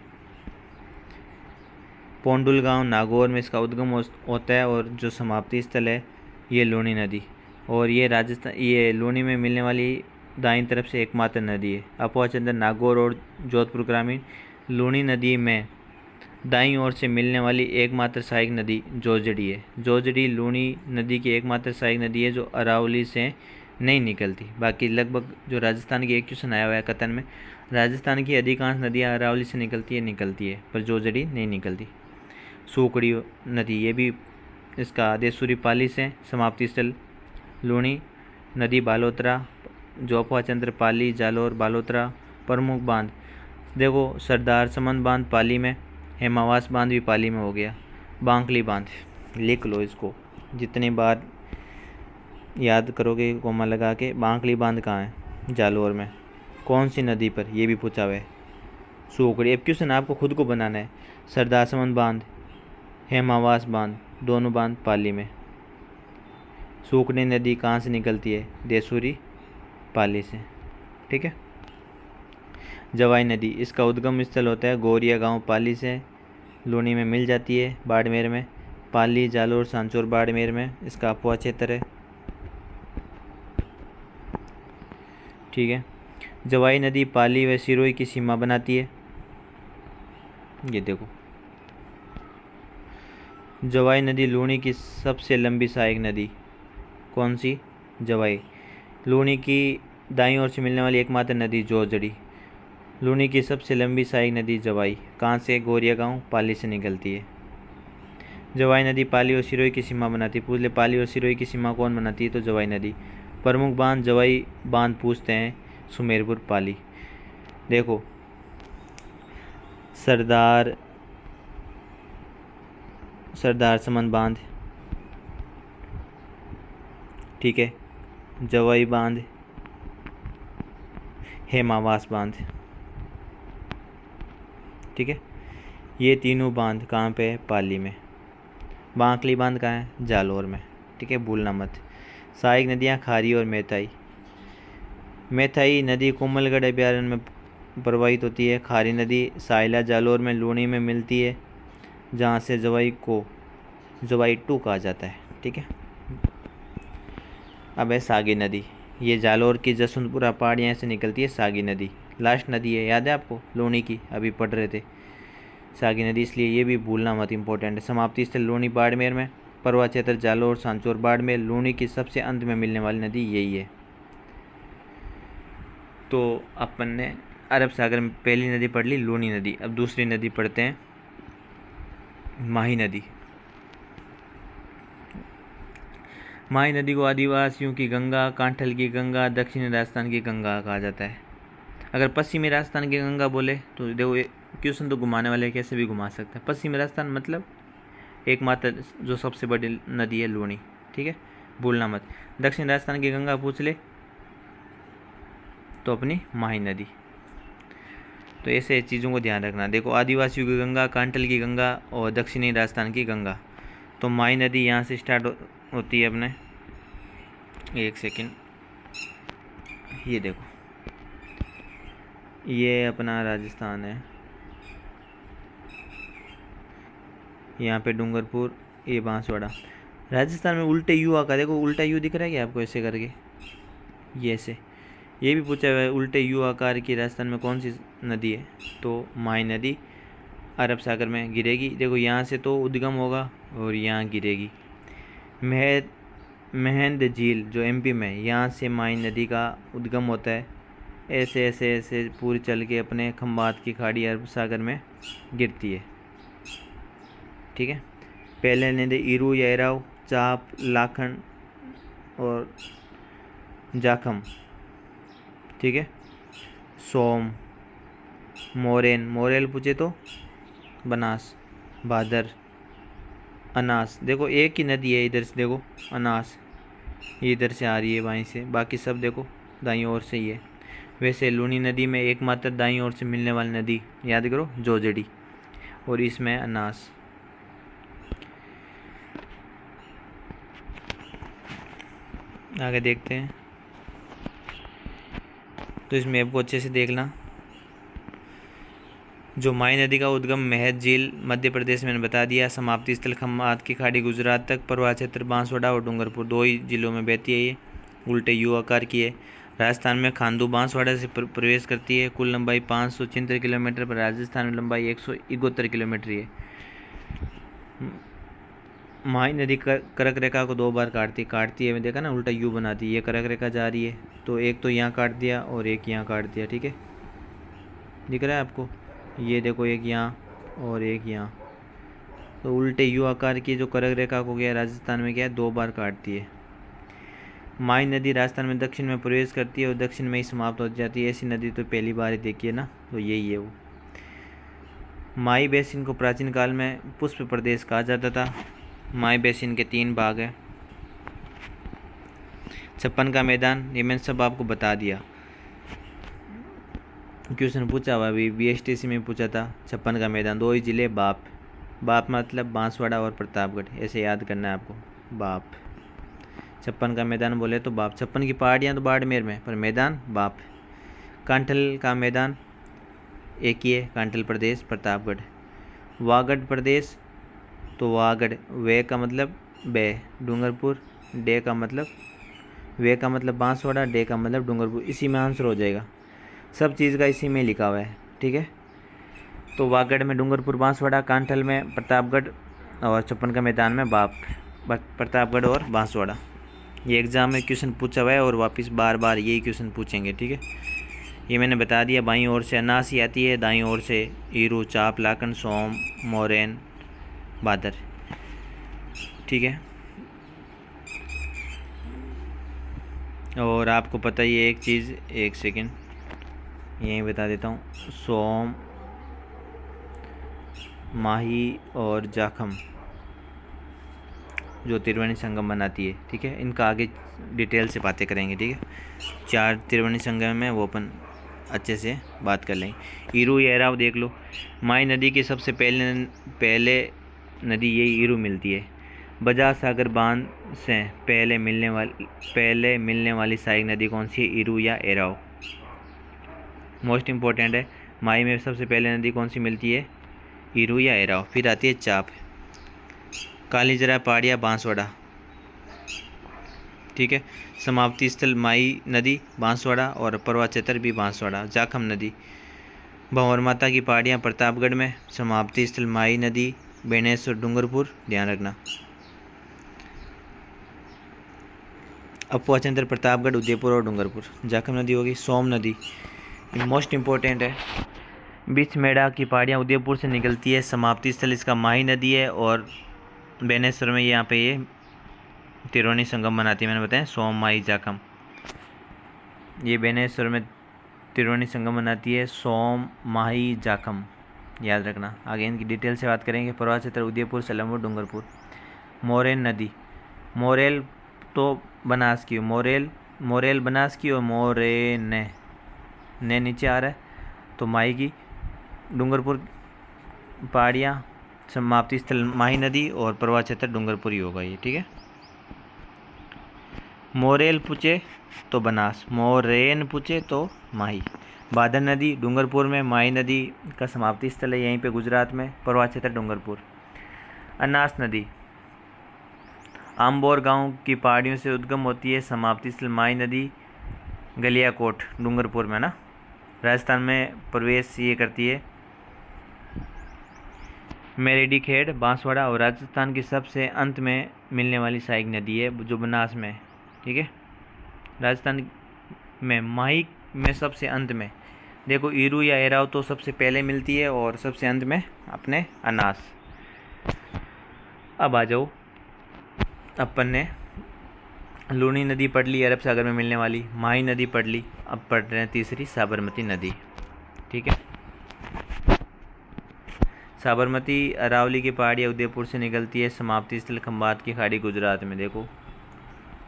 पोंडुल गांव नागौर में इसका उद्गम होता है, और जो समाप्ति स्थल है ये लूनी नदी। और ये राजस्थान, ये लूनी में मिलने वाली दाईं तरफ से एकमात्र नदी है। अपवा चंदर नागौर और जोधपुर ग्रामीण। लूनी नदी में दाईं ओर से मिलने वाली एकमात्र सहायक नदी जोजड़ी है। जोजड़ी लूनी नदी की एकमात्र सहायक नदी है जो अरावली से नहीं निकलती। बाकी लगभग जो राजस्थान की एक क्वेश्चन आया हुआ है कथन में, राजस्थान की अधिकांश नदियाँ अरावली से निकलती है, पर जोजड़ी नहीं निकलती। सुकड़ी नदी, ये भी इसका देसूरी पाली से। समाप्ति स्थल लूनी नदी बालोतरा, जोपवा चंद्र पाली, जालोर, बालोतरा। प्रमुख बांध देखो, सरदार समंद बांध पाली में, हेमावास बांध भी पाली में हो गया। बांकली बांध, लिख लो इसको, जितनी बार याद करोगे कोमा लगा के। बांकली बांध कहाँ है? जालोर में। कौन सी नदी पर? ये भी पूछा हुआ है। सुकड़ी। अब क्वेश्चन आपको खुद को बनाना है। सरदार समंद बांध, हेमावास बांध, दोनों बांध पाली में। सुकड़ी नदी कहाँ से निकलती है? देसूरी पाली से, ठीक है। जवाई नदी, इसका उद्गम स्थल होता है गोरिया गांव पाली से, लूनी में मिल जाती है बाड़मेर में। पाली, जालोर, सांचौर, बाड़मेर में इसका अपवा क्षेत्र है, ठीक है। जवाई नदी पाली व सिरोही की सीमा बनाती है। ये देखो, जवाई नदी लूनी की सबसे लंबी सहायक नदी कौन सी? जवाई। लूनी की दाईं ओर से मिलने वाली एकमात्र नदी जोजड़ी। लूनी की सबसे लंबी सहायक नदी जवाई, कहाँ से? गोरिया गांव पाली से निकलती है। जवाई नदी पाली और सिरोही की सीमा बनाती है। पूछ ले पाली और सिरोही की सीमा कौन बनाती है? तो जवाई नदी। प्रमुख बांध जवाई बांध पूछते हैं, सुमेरपुर पाली। देखो, सरदार समंद बांध, ठीक है। जवाई बांध, हेमावास बांध, ठीक है। ये तीनों बांध कहाँ पे है? पाली में। बांकली बांध कहाँ है? जालोर में, ठीक है, भूलना मत। सहायक नदियाँ खारी और मेथाई। मेथाई नदी कोमलगढ़ अभ्यारण्य में प्रवाहित होती है। खारी नदी साइला, जालोर में, लूनी में मिलती है, जहाँ से जवाई को जवाई 2 कहा जाता है, ठीक है। अब है सागी नदी, ये जालोर की जसवंतपुरा पहाड़ियाँ से निकलती है। सागी नदी लास्ट नदी है, याद है आपको? लूनी की, अभी पढ़ रहे थे सागी नदी, इसलिए ये भी भूलना मत, इंपॉर्टेंट है। समाप्ति स्थल लूनी बाड़मेर में, परवा क्षेत्र जालोर, सांचौर, बाड़मेर। लूनी की सबसे अंत में मिलने वाली नदी यही है। तो अपन ने अरब सागर में पहली नदी पढ़ ली, लूनी नदी। अब दूसरी नदी पढ़ते हैं, माही नदी। माही नदी को आदिवासियों की गंगा, कांठल की गंगा, दक्षिणी राजस्थान की गंगा कहा जाता है। अगर पश्चिमी राजस्थान की गंगा बोले तो देखो क्वेश्चन तो घुमाने वाले कैसे भी घुमा सकते हैं। पश्चिमी राजस्थान मतलब एकमात्र जो सबसे बड़ी नदी है लूणी, ठीक है, भूलना मत। दक्षिण राजस्थान की गंगा पूछ ले तो अपनी माही नदी। तो ऐसे चीज़ों को ध्यान रखना। देखो आदिवासियों की गंगा, कांठल की गंगा और दक्षिणी राजस्थान की गंगा। तो माही नदी यहाँ से स्टार्ट होती है अपने, एक सेकंड, ये देखो ये अपना राजस्थान है, यहाँ पे डूंगरपुर, ये बांसवाड़ा। राजस्थान में उल्टे यू आकर, देखो उल्टा यू दिख रहा है क्या आपको, ऐसे करके ये ऐसे। ये भी पूछा हुआ है उल्टे यू आकार की राजस्थान में कौन सी नदी है, तो माही नदी अरब सागर में गिरेगी। देखो यहाँ से तो उद्गम होगा और यहाँ गिरेगी। महंद झील जो एमपी में, यहाँ से माही नदी का उद्गम होता है। ऐसे ऐसे ऐसे पूरी चल के अपने खंबात की खाड़ी अरब सागर में गिरती है, ठीक है। पहले नदी इरू या एराव, चाप, लाखन और जाखम, ठीक है। सोम, मोरेन, मोरेल पूछे तो बनास, भादर, अनास। देखो एक ही नदी है इधर से, देखो अनास ये इधर से आ रही है बाईं से, बाकी सब देखो दाईं ओर से ही है। वैसे लूनी नदी में एकमात्र दाईं ओर से मिलने वाली नदी याद करो जोजड़ी, और इसमें अनास। आगे देखते हैं, तो इस मैप को अच्छे से देखना। जो माही नदी का उद्गम महद झील मध्य प्रदेश में, मैंने बता दिया। समाप्ति स्थल खंबात की खाड़ी गुजरात तक, प्रवाह क्षेत्र बांसवाड़ा और डूंगरपुर, दो ही जिलों में बहती है। ये उल्टे यू आकार की है। राजस्थान में खांडू बांसवाड़ा से प्रवेश करती है। कुल लंबाई 576 किलोमीटर पर राजस्थान में लंबाई 171 किलोमीटर है। माही नदी करक रेखा को 2 बार काटती है, देखा ना उल्टा यू बनाती है। ये करक रेखा जा रही है, तो एक तो यहाँ काट दिया और एक यहाँ काट दिया, ठीक है, दिख रहा है आपको। ये देखो एक यहाँ और एक यहाँ, तो उल्टे यू आकार की जो करक रेखा को गया राजस्थान में क्या है 2 बार काटती है। माही नदी राजस्थान में दक्षिण में प्रवेश करती है और दक्षिण में ही समाप्त हो जाती है। ऐसी नदी तो पहली बार ही देखी है ना, तो यही है वो। माही बेसिन को प्राचीन काल में पुष्प प्रदेश कहा जाता था। माही बेसिन के 3 भाग हैं। छप्पन का मैदान, ये मैंने सब आपको बता दिया, क्वेश्चन पूछा हुआ अभी BSTC में पूछा था। छप्पन का मैदान 2 ही जिले, बाप मतलब बांसवाड़ा और प्रतापगढ़, ऐसे याद करना है आपको, बाप। छप्पन का मैदान बोले तो बाप। छप्पन की पहाड़ियाँ तो बाड़मेर में, पर मैदान बाप। कांठल का मैदान एक ही है, कांठल प्रदेश प्रतापगढ़। वागड़ प्रदेश तो वागड़, वे का मतलब बे, डूंगरपुर, डे का मतलब, वे का मतलब बांसवाड़ा, डे का मतलब डूंगरपुर। इसी में आंसर हो जाएगा, सब चीज़ का इसी में लिखा हुआ है, ठीक है। तो वागड़ में डूंगरपुर बांसवाड़ा, कांठल में प्रतापगढ़ और छप्पन का मैदान में बाप, प्रतापगढ़ और बांसवाड़ा। ये एग्ज़ाम में क्वेश्चन पूछा हुआ है और वापस बार बार यही क्वेश्चन पूछेंगे, ठीक है। ये मैंने बता दिया। बाईं ओर से अनासी आती है, दाईं ओर से ईरू, चाप, लाखन, सोम, मोरेन, भादर, ठीक है। और आपको पता ही है एक चीज़, एक सेकंड यहीं बता देता हूँ। सोम, माही और जाखम जो त्रिवेणी संगम बनाती है, ठीक है। इनका आगे डिटेल से बातें करेंगे, ठीक है। 4 त्रिवेणी संगम में वो अपन अच्छे से बात कर लेंगे। ईरू या एराव देख लो। माही नदी की सबसे पहले नदी यही ईरू मिलती है। बजाज सागर बांध से पहले मिलने वाली सहायक नदी कौन सी है, ईरू या एराव। मोस्ट इम्पोर्टेंट है, माही में सबसे पहले नदी कौन सी मिलती है, ईरू या एराव। फिर आती है चाप, कालीजरा, पहाड़िया, बांसवाड़ा, ठीक है। समाप्ति स्थल माही नदी बांसवाड़ा और प्रवाह क्षेत्र भी बांसवाड़ा। जाखम नदी, भंवर माता की पहाड़ियाँ प्रतापगढ़ में। समाप्ति स्थल माही नदी बेनेश्वर, डूंगरपुर, ध्यान रखना। अफवाह चंद्र, प्रतापगढ़, उदयपुर और डूंगरपुर। जाखम नदी होगी। सोम नदी मोस्ट इम्पोर्टेंट है, बिछमेड़ा की पहाड़ियाँ उदयपुर से निकलती है। समाप्ति स्थल इसका माही नदी है और बेनेश्वर में यहाँ पे ये त्रिवेणी संगम बनाती है। मैंने बताया सोम माही जाखम, ये बेनेश्वर में त्रिवेणी संगम बनाती है, सोम माही जाखम, याद रखना। आगे इनकी डिटेल से बात करेंगे। प्रवास क्षेत्र उदयपुर, सलेमपुर, डूंगरपुर। मोरेल नदी, मोरेल तो बनास की, मोरेल बनास की और मोरेन ने नीचे आ रहा है तो माही की। डूंगरपुर पहाड़ियाँ, समाप्ति स्थल माही नदी और प्रवास क्षेत्र डूंगरपुर ही होगा ये, ठीक है। मोरेल पूछे तो बनास, मोरेन पूछे तो माही। बादल नदी डूंगरपुर में, माही नदी का समाप्ति स्थल है यहीं पे गुजरात में, प्रवास क्षेत्र डूंगरपुर। अनास नदी आम्बोर गांव की पहाड़ियों से उद्गम होती है, समाप्ति स्थल माही नदी गलियाकोट डूंगरपुर में ना, राजस्थान में प्रवेश ये करती है। मेरेडीखेड़ बांसवाड़ा और राजस्थान की सबसे अंत में मिलने वाली सहायक नदी है जो बनास में, ठीक है। राजस्थान में माही में सबसे अंत में, देखो ईरू या एराव तो सबसे पहले मिलती है और सबसे अंत में अपने अनास। अब आ जाओ, अपन ने लूनी नदी पढ़ ली, अरब सागर में मिलने वाली, माही नदी पढ़ ली, अब पढ़ रहे हैं तीसरी साबरमती नदी, ठीक है। साबरमती अरावली की पहाड़ियाँ उदयपुर से निकलती है, समाप्ति स्थल खंबात की खाड़ी गुजरात में। देखो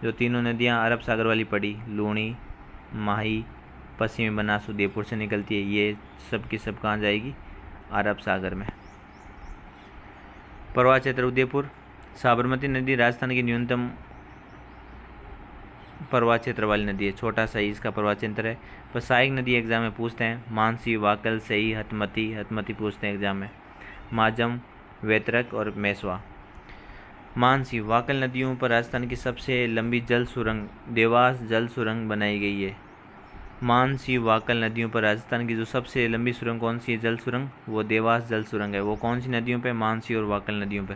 जो तीनों नदियाँ अरब सागर वाली पड़ी, लूनी, माही, पश्चिमी बनास उदयपुर से निकलती है, ये सब की सब कहाँ जाएगी, अरब सागर में। प्रवास क्षेत्र उदयपुर। साबरमती नदी राजस्थान की न्यूनतम प्रवास क्षेत्र वाली नदी है, छोटा सा ही इसका प्रवास क्षेत्र है। पर सहायक नदी एग्जाम में पूछते हैं, मानसी, वाकल, सही, हतमती पूछते हैं एग्जाम में, माजम, वेतरक और मेसवा। मानसी वाकल नदियों पर राजस्थान की सबसे लंबी जल सुरंग देवास जल सुरंग बनाई गई है। मानसी वाकल नदियों पर राजस्थान की जो सबसे लंबी सुरंग कौन सी है, जल सुरंग, वो देवास जल सुरंग है। वो कौन सी नदियों पे, मानसी और वाकल नदियों पे।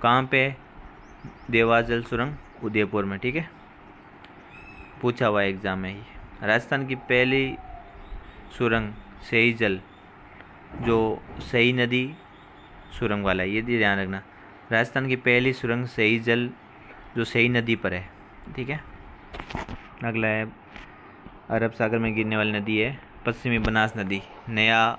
कहाँ पे, देवास जल सुरंग उदयपुर में, ठीक है, पूछा हुआ एग्जाम में ही। राजस्थान की पहली सुरंग सही जल, जो सही नदी सुरंग वाला है, ये ध्यान रखना। राजस्थान की पहली सुरंग सही जल जो सही नदी पर है, ठीक है। अगला है अरब सागर में गिरने वाली नदी है पश्चिमी बनास नदी, नया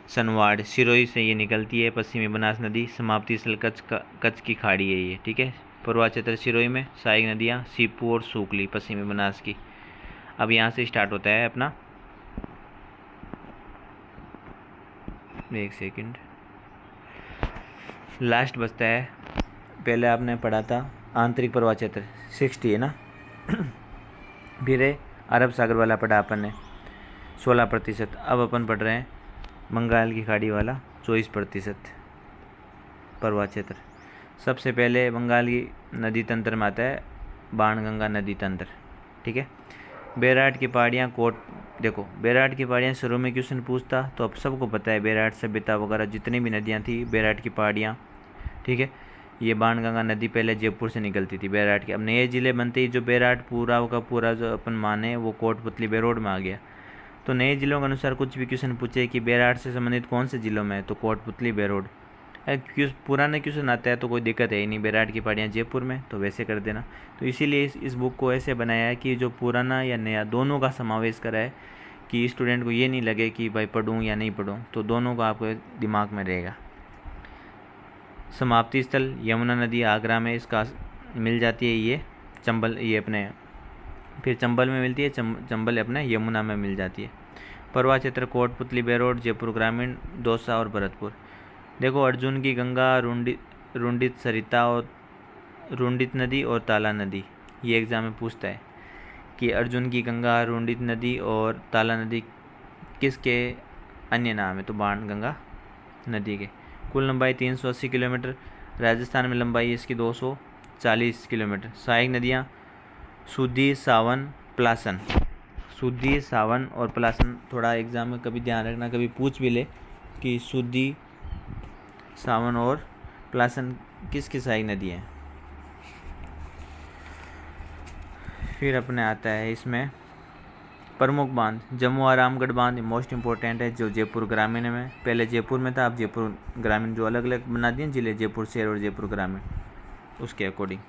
सनवाड़ सिरोही से ये निकलती है, पश्चिमी बनास नदी। समाप्ति स्थल कच्छ की खाड़ी है ये, ठीक है। पूर्वा क्षेत्र सिरोही में, सहायक नदियाँ सीपू और सूकली पश्चिमी बनास की। अब यहाँ से स्टार्ट होता है अपना, एक सेकंड, लास्ट बचता है। पहले आपने पढ़ा था आंतरिक प्रवाह क्षेत्र 60 है ना, फिर है अरब सागर वाला पढ़ा अपन ने 16%। अब अपन पढ़ रहे हैं बंगाल की खाड़ी वाला 24% प्रवाह क्षेत्र। सबसे पहले बंगाल की नदी तंत्र में आता है बाणगंगा नदी तंत्र, ठीक है। बेराट की पहाड़ियाँ कोट, देखो बेराट की पहाड़ियाँ शुरू में क्वेश्चन पूछता तो अब सबको पता है, बेराट सभ्यता वगैरह जितनी भी नदियाँ थी बेराट की पहाड़ियाँ, ठीक है। ये बाणगंगा नदी पहले जयपुर से निकलती थी बेराट की। अब नए ज़िले बनते ही जो बेराट पूरा का पूरा जो अपन माने वो कोटपुतली बेरोड में आ गया। तो नए ज़िलों के अनुसार कुछ भी क्वेश्चन पूछे कि बेराट से संबंधित कौन से ज़िलों में है, तो कोटपुतली बेरोड। पुराने क्वेश्चन आता है तो कोई दिक्कत है ही नहीं, बेराट की पहाड़ियाँ जयपुर में, तो वैसे कर देना। तो इसीलिए इस बुक को ऐसे बनाया है कि जो पुराना या नया दोनों का समावेश करा है, कि स्टूडेंट को ये नहीं लगे कि भाई पढ़ूँ या नहीं पढ़ूँ, तो दोनों का आपके दिमाग में रहेगा। समाप्ति स्थल यमुना नदी आगरा में इसका मिल जाती है, ये चंबल, ये अपने फिर चंबल में मिलती है, चंबल अपने यमुना में मिल जाती है। प्रवाह क्षेत्र कोटपुतली बेरोड, जयपुर ग्रामीण, दौसा और भरतपुर। देखो अर्जुन की गंगा, रुंडित सरिता और रुंडित नदी और ताला नदी, ये एग्जाम में पूछता है कि अर्जुन की गंगा, रुंडित नदी और ताला नदी किसके अन्य नाम है, तो बाणगंगा नदी के। कुल लंबाई 380 किलोमीटर, राजस्थान में लंबाई इसकी 240 किलोमीटर। सहायक नदियाँ सुधी, सावन, पलासन। सुधी, सावन और पलासन, थोड़ा एग्जाम में कभी ध्यान रखना, कभी पूछ भी ले कि सुधी, सावन और पलासन किसकी सहायक नदी है। फिर अपने आता है इसमें प्रमुख बांध जम्मू और रामगढ़ बांध मोस्ट इम्पोर्टेंट है, जो जयपुर ग्रामीण में, पहले जयपुर में था, अब जयपुर ग्रामीण, जो अलग अलग बना दिए जिले, जयपुर शहर और जयपुर ग्रामीण, उसके अकॉर्डिंग।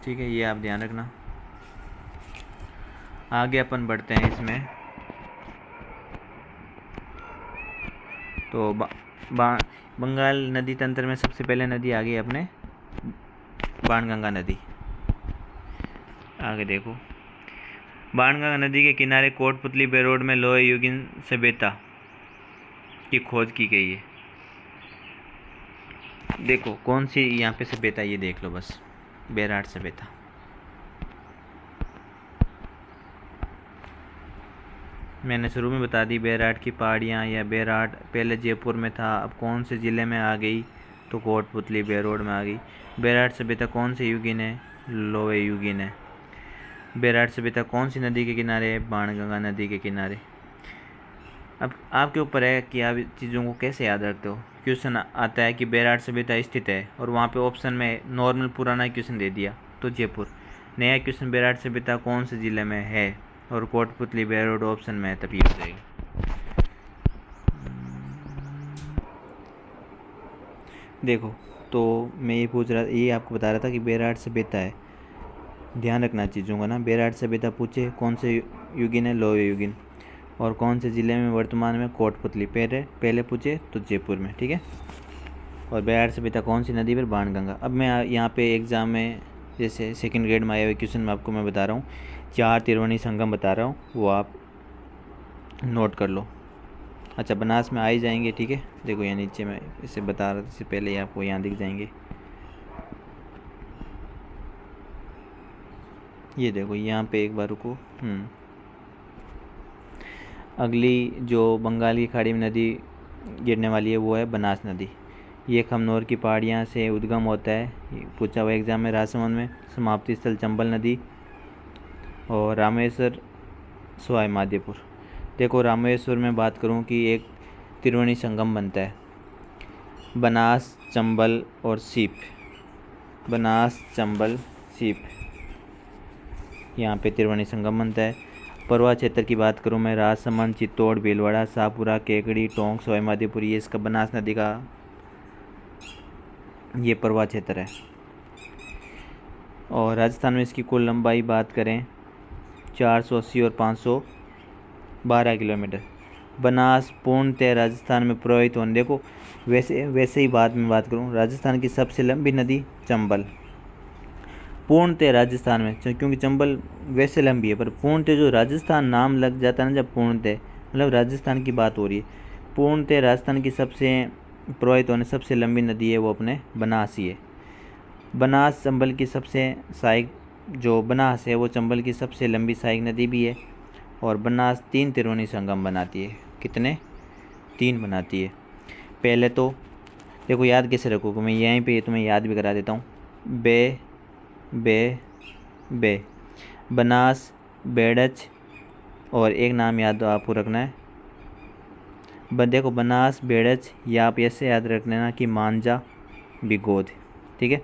ठीक है, ये आप ध्यान रखना। आगे अपन बढ़ते हैं इसमें। तो बंगाल नदी तंत्र में सबसे पहले नदी आ गई अपने बाणगंगा नदी। आगे देखो, बाणगंगा नदी के किनारे कोटपुतली बेरोड में लोहे युगीन सभ्यता की खोज की गई है। देखो कौन सी यहाँ पे सभ्यता, ये देख लो बस, बेराट सभ्यता। मैंने शुरू में बता दी बेराट की पहाड़ियाँ, या बेराट पहले जयपुर में था, अब कौन से ज़िले में आ गई, तो कोटपुतली बेरोड में आ गई। बेराट सभ्यता कौन से युगीन है, लोहे युगीन है। बेराट सभ्यता कौन सी नदी के किनारे है, बाणगंगा नदी के किनारे। अब आपके ऊपर है कि आप चीज़ों को कैसे याद रखते हो। क्वेश्चन आता है कि बेराट सभ्यता स्थित है, और वहाँ पे ऑप्शन में नॉर्मल पुराना क्वेश्चन दे दिया तो जयपुर। नया क्वेश्चन बेराट सभ्यता कौन से ज़िले में है, और कोटपुतली बेरोड ऑप्शन में है, तभी हो जाएगा। देखो तो मैं ये पूछ रहा, ये आपको बता रहा था कि बेराट सभ्यता है, ध्यान रखना चीज़ों का ना। बेराट सभ्यता पूछे कौन से युगीन है, लोहे युगीन, और कौन से ज़िले में वर्तमान में, कोटपुतली। पहले पूछे तो जयपुर में, ठीक है। और बेराट सभ्यता कौन सी नदी पर, बाणगंगा। अब मैं यहाँ पे एग्ज़ाम में जैसे सेकंड ग्रेड में आए हुए क्वेश्चन में आपको मैं बता रहा हूँ, 4 त्रिवेणी संगम बता रहा हूँ, वो आप नोट कर लो। अच्छा, बनास में आ ही जाएंगे, ठीक है। देखो यहाँ नीचे मैं इसे बता रहा था, इससे पहले ही आपको यहाँ दिख जाएंगे। ये देखो यहाँ पे एक बार रुको। अगली जो बंगाल की खाड़ी में नदी गिरने वाली है वो है बनास नदी। ये खमनोर की पहाड़ियाँ से उद्गम होता है, पूछा हुआ एग्जाम में। राजसमंद में समाप्ति स्थल चंबल नदी, और रामेश्वर सवाई माधोपुर। देखो रामेश्वर में बात करूं कि एक त्रिवेणी संगम बनता है, बनास, चंबल और सीप। बनास, चंबल, सीप, यहाँ पे त्रिवेणी संगम बनता है। परवा क्षेत्र की बात करूं मैं, राजसमंद, चित्तौड़, भीलवाड़ा, शाहपुरा, केकड़ी, टोंक, सवाई माधोपुर, ये इसका बनास नदी का ये परवा क्षेत्र है। और राजस्थान में इसकी कुल लंबाई बात करें 480 और 512 किलोमीटर। बनास पूर्णतः राजस्थान में प्रवाहित होने, देखो वैसे ही बाद में बात करूं, राजस्थान की सबसे लंबी नदी चंबल, पूर्णतः राजस्थान में, क्योंकि चंबल वैसे लंबी है, पर पूर्णतः जो राजस्थान नाम लग जाता है ना, जब पूर्णतः मतलब राजस्थान की बात हो रही है, पूर्णतः राजस्थान की सबसे प्रवाहित होने सबसे लंबी नदी है वो अपने बनास ही है। बनास चंबल की सबसे सहायक, जो बनास है वो चंबल की सबसे लंबी सहायक नदी भी है। और बनास 3 त्रिवेणी संगम बनाती है। कितने? 3 बनाती है। पहले तो देखो याद कैसे रखोगे, मैं यहीं पे तुम्हें याद भी करा देता हूँ। बे बे बे बनास, बेड़च, और एक नाम याद आपको रखना है, देखो बनास, बेड़च, या आप ऐसे याद रख लेना कि मांझा, बिगोद, ठीक है।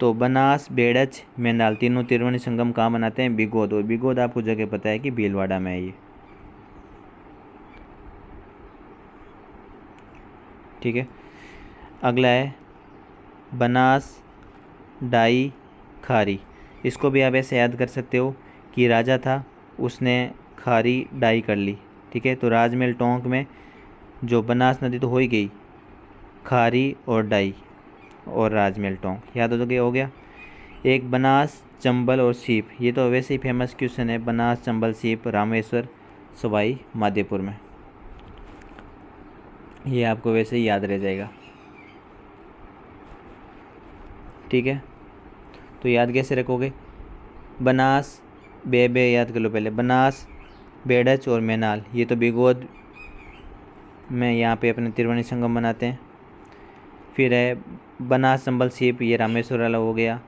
तो बनास, बेड़च, मेंडाल तीनों त्रिवेणी संगम कहाँ बनाते हैं? बिगोद। और बिगोद आपको जगह पता है कि भीलवाड़ा में है ये, ठीक है। अगला है बनास, डाई, खारी। इसको भी आप ऐसे याद कर सकते हो कि राजा था, उसने खारी डाई कर ली, ठीक है। तो राजमहल टोंक में जो बनास नदी तो हो ही गई, खारी और डाई और राजमहल टोंक याद हो गया। एक बनास, चंबल और सीप, ये तो वैसे ही फेमस क्वेश्चन है। बनास, चंबल, सीप, रामेश्वर, सवाई माधोपुर में, ये आपको वैसे ही याद रह जाएगा, ठीक है। तो याद कैसे रखोगे? बनास, बे याद कर लो पहले, बनास, बेड़च और मेनाल, ये तो बिगोद में यहाँ पे अपने त्रिवेणी संगम बनाते हैं। फिर है बनास, चंबल, सीप, ये रामेश्वर वाला हो गया।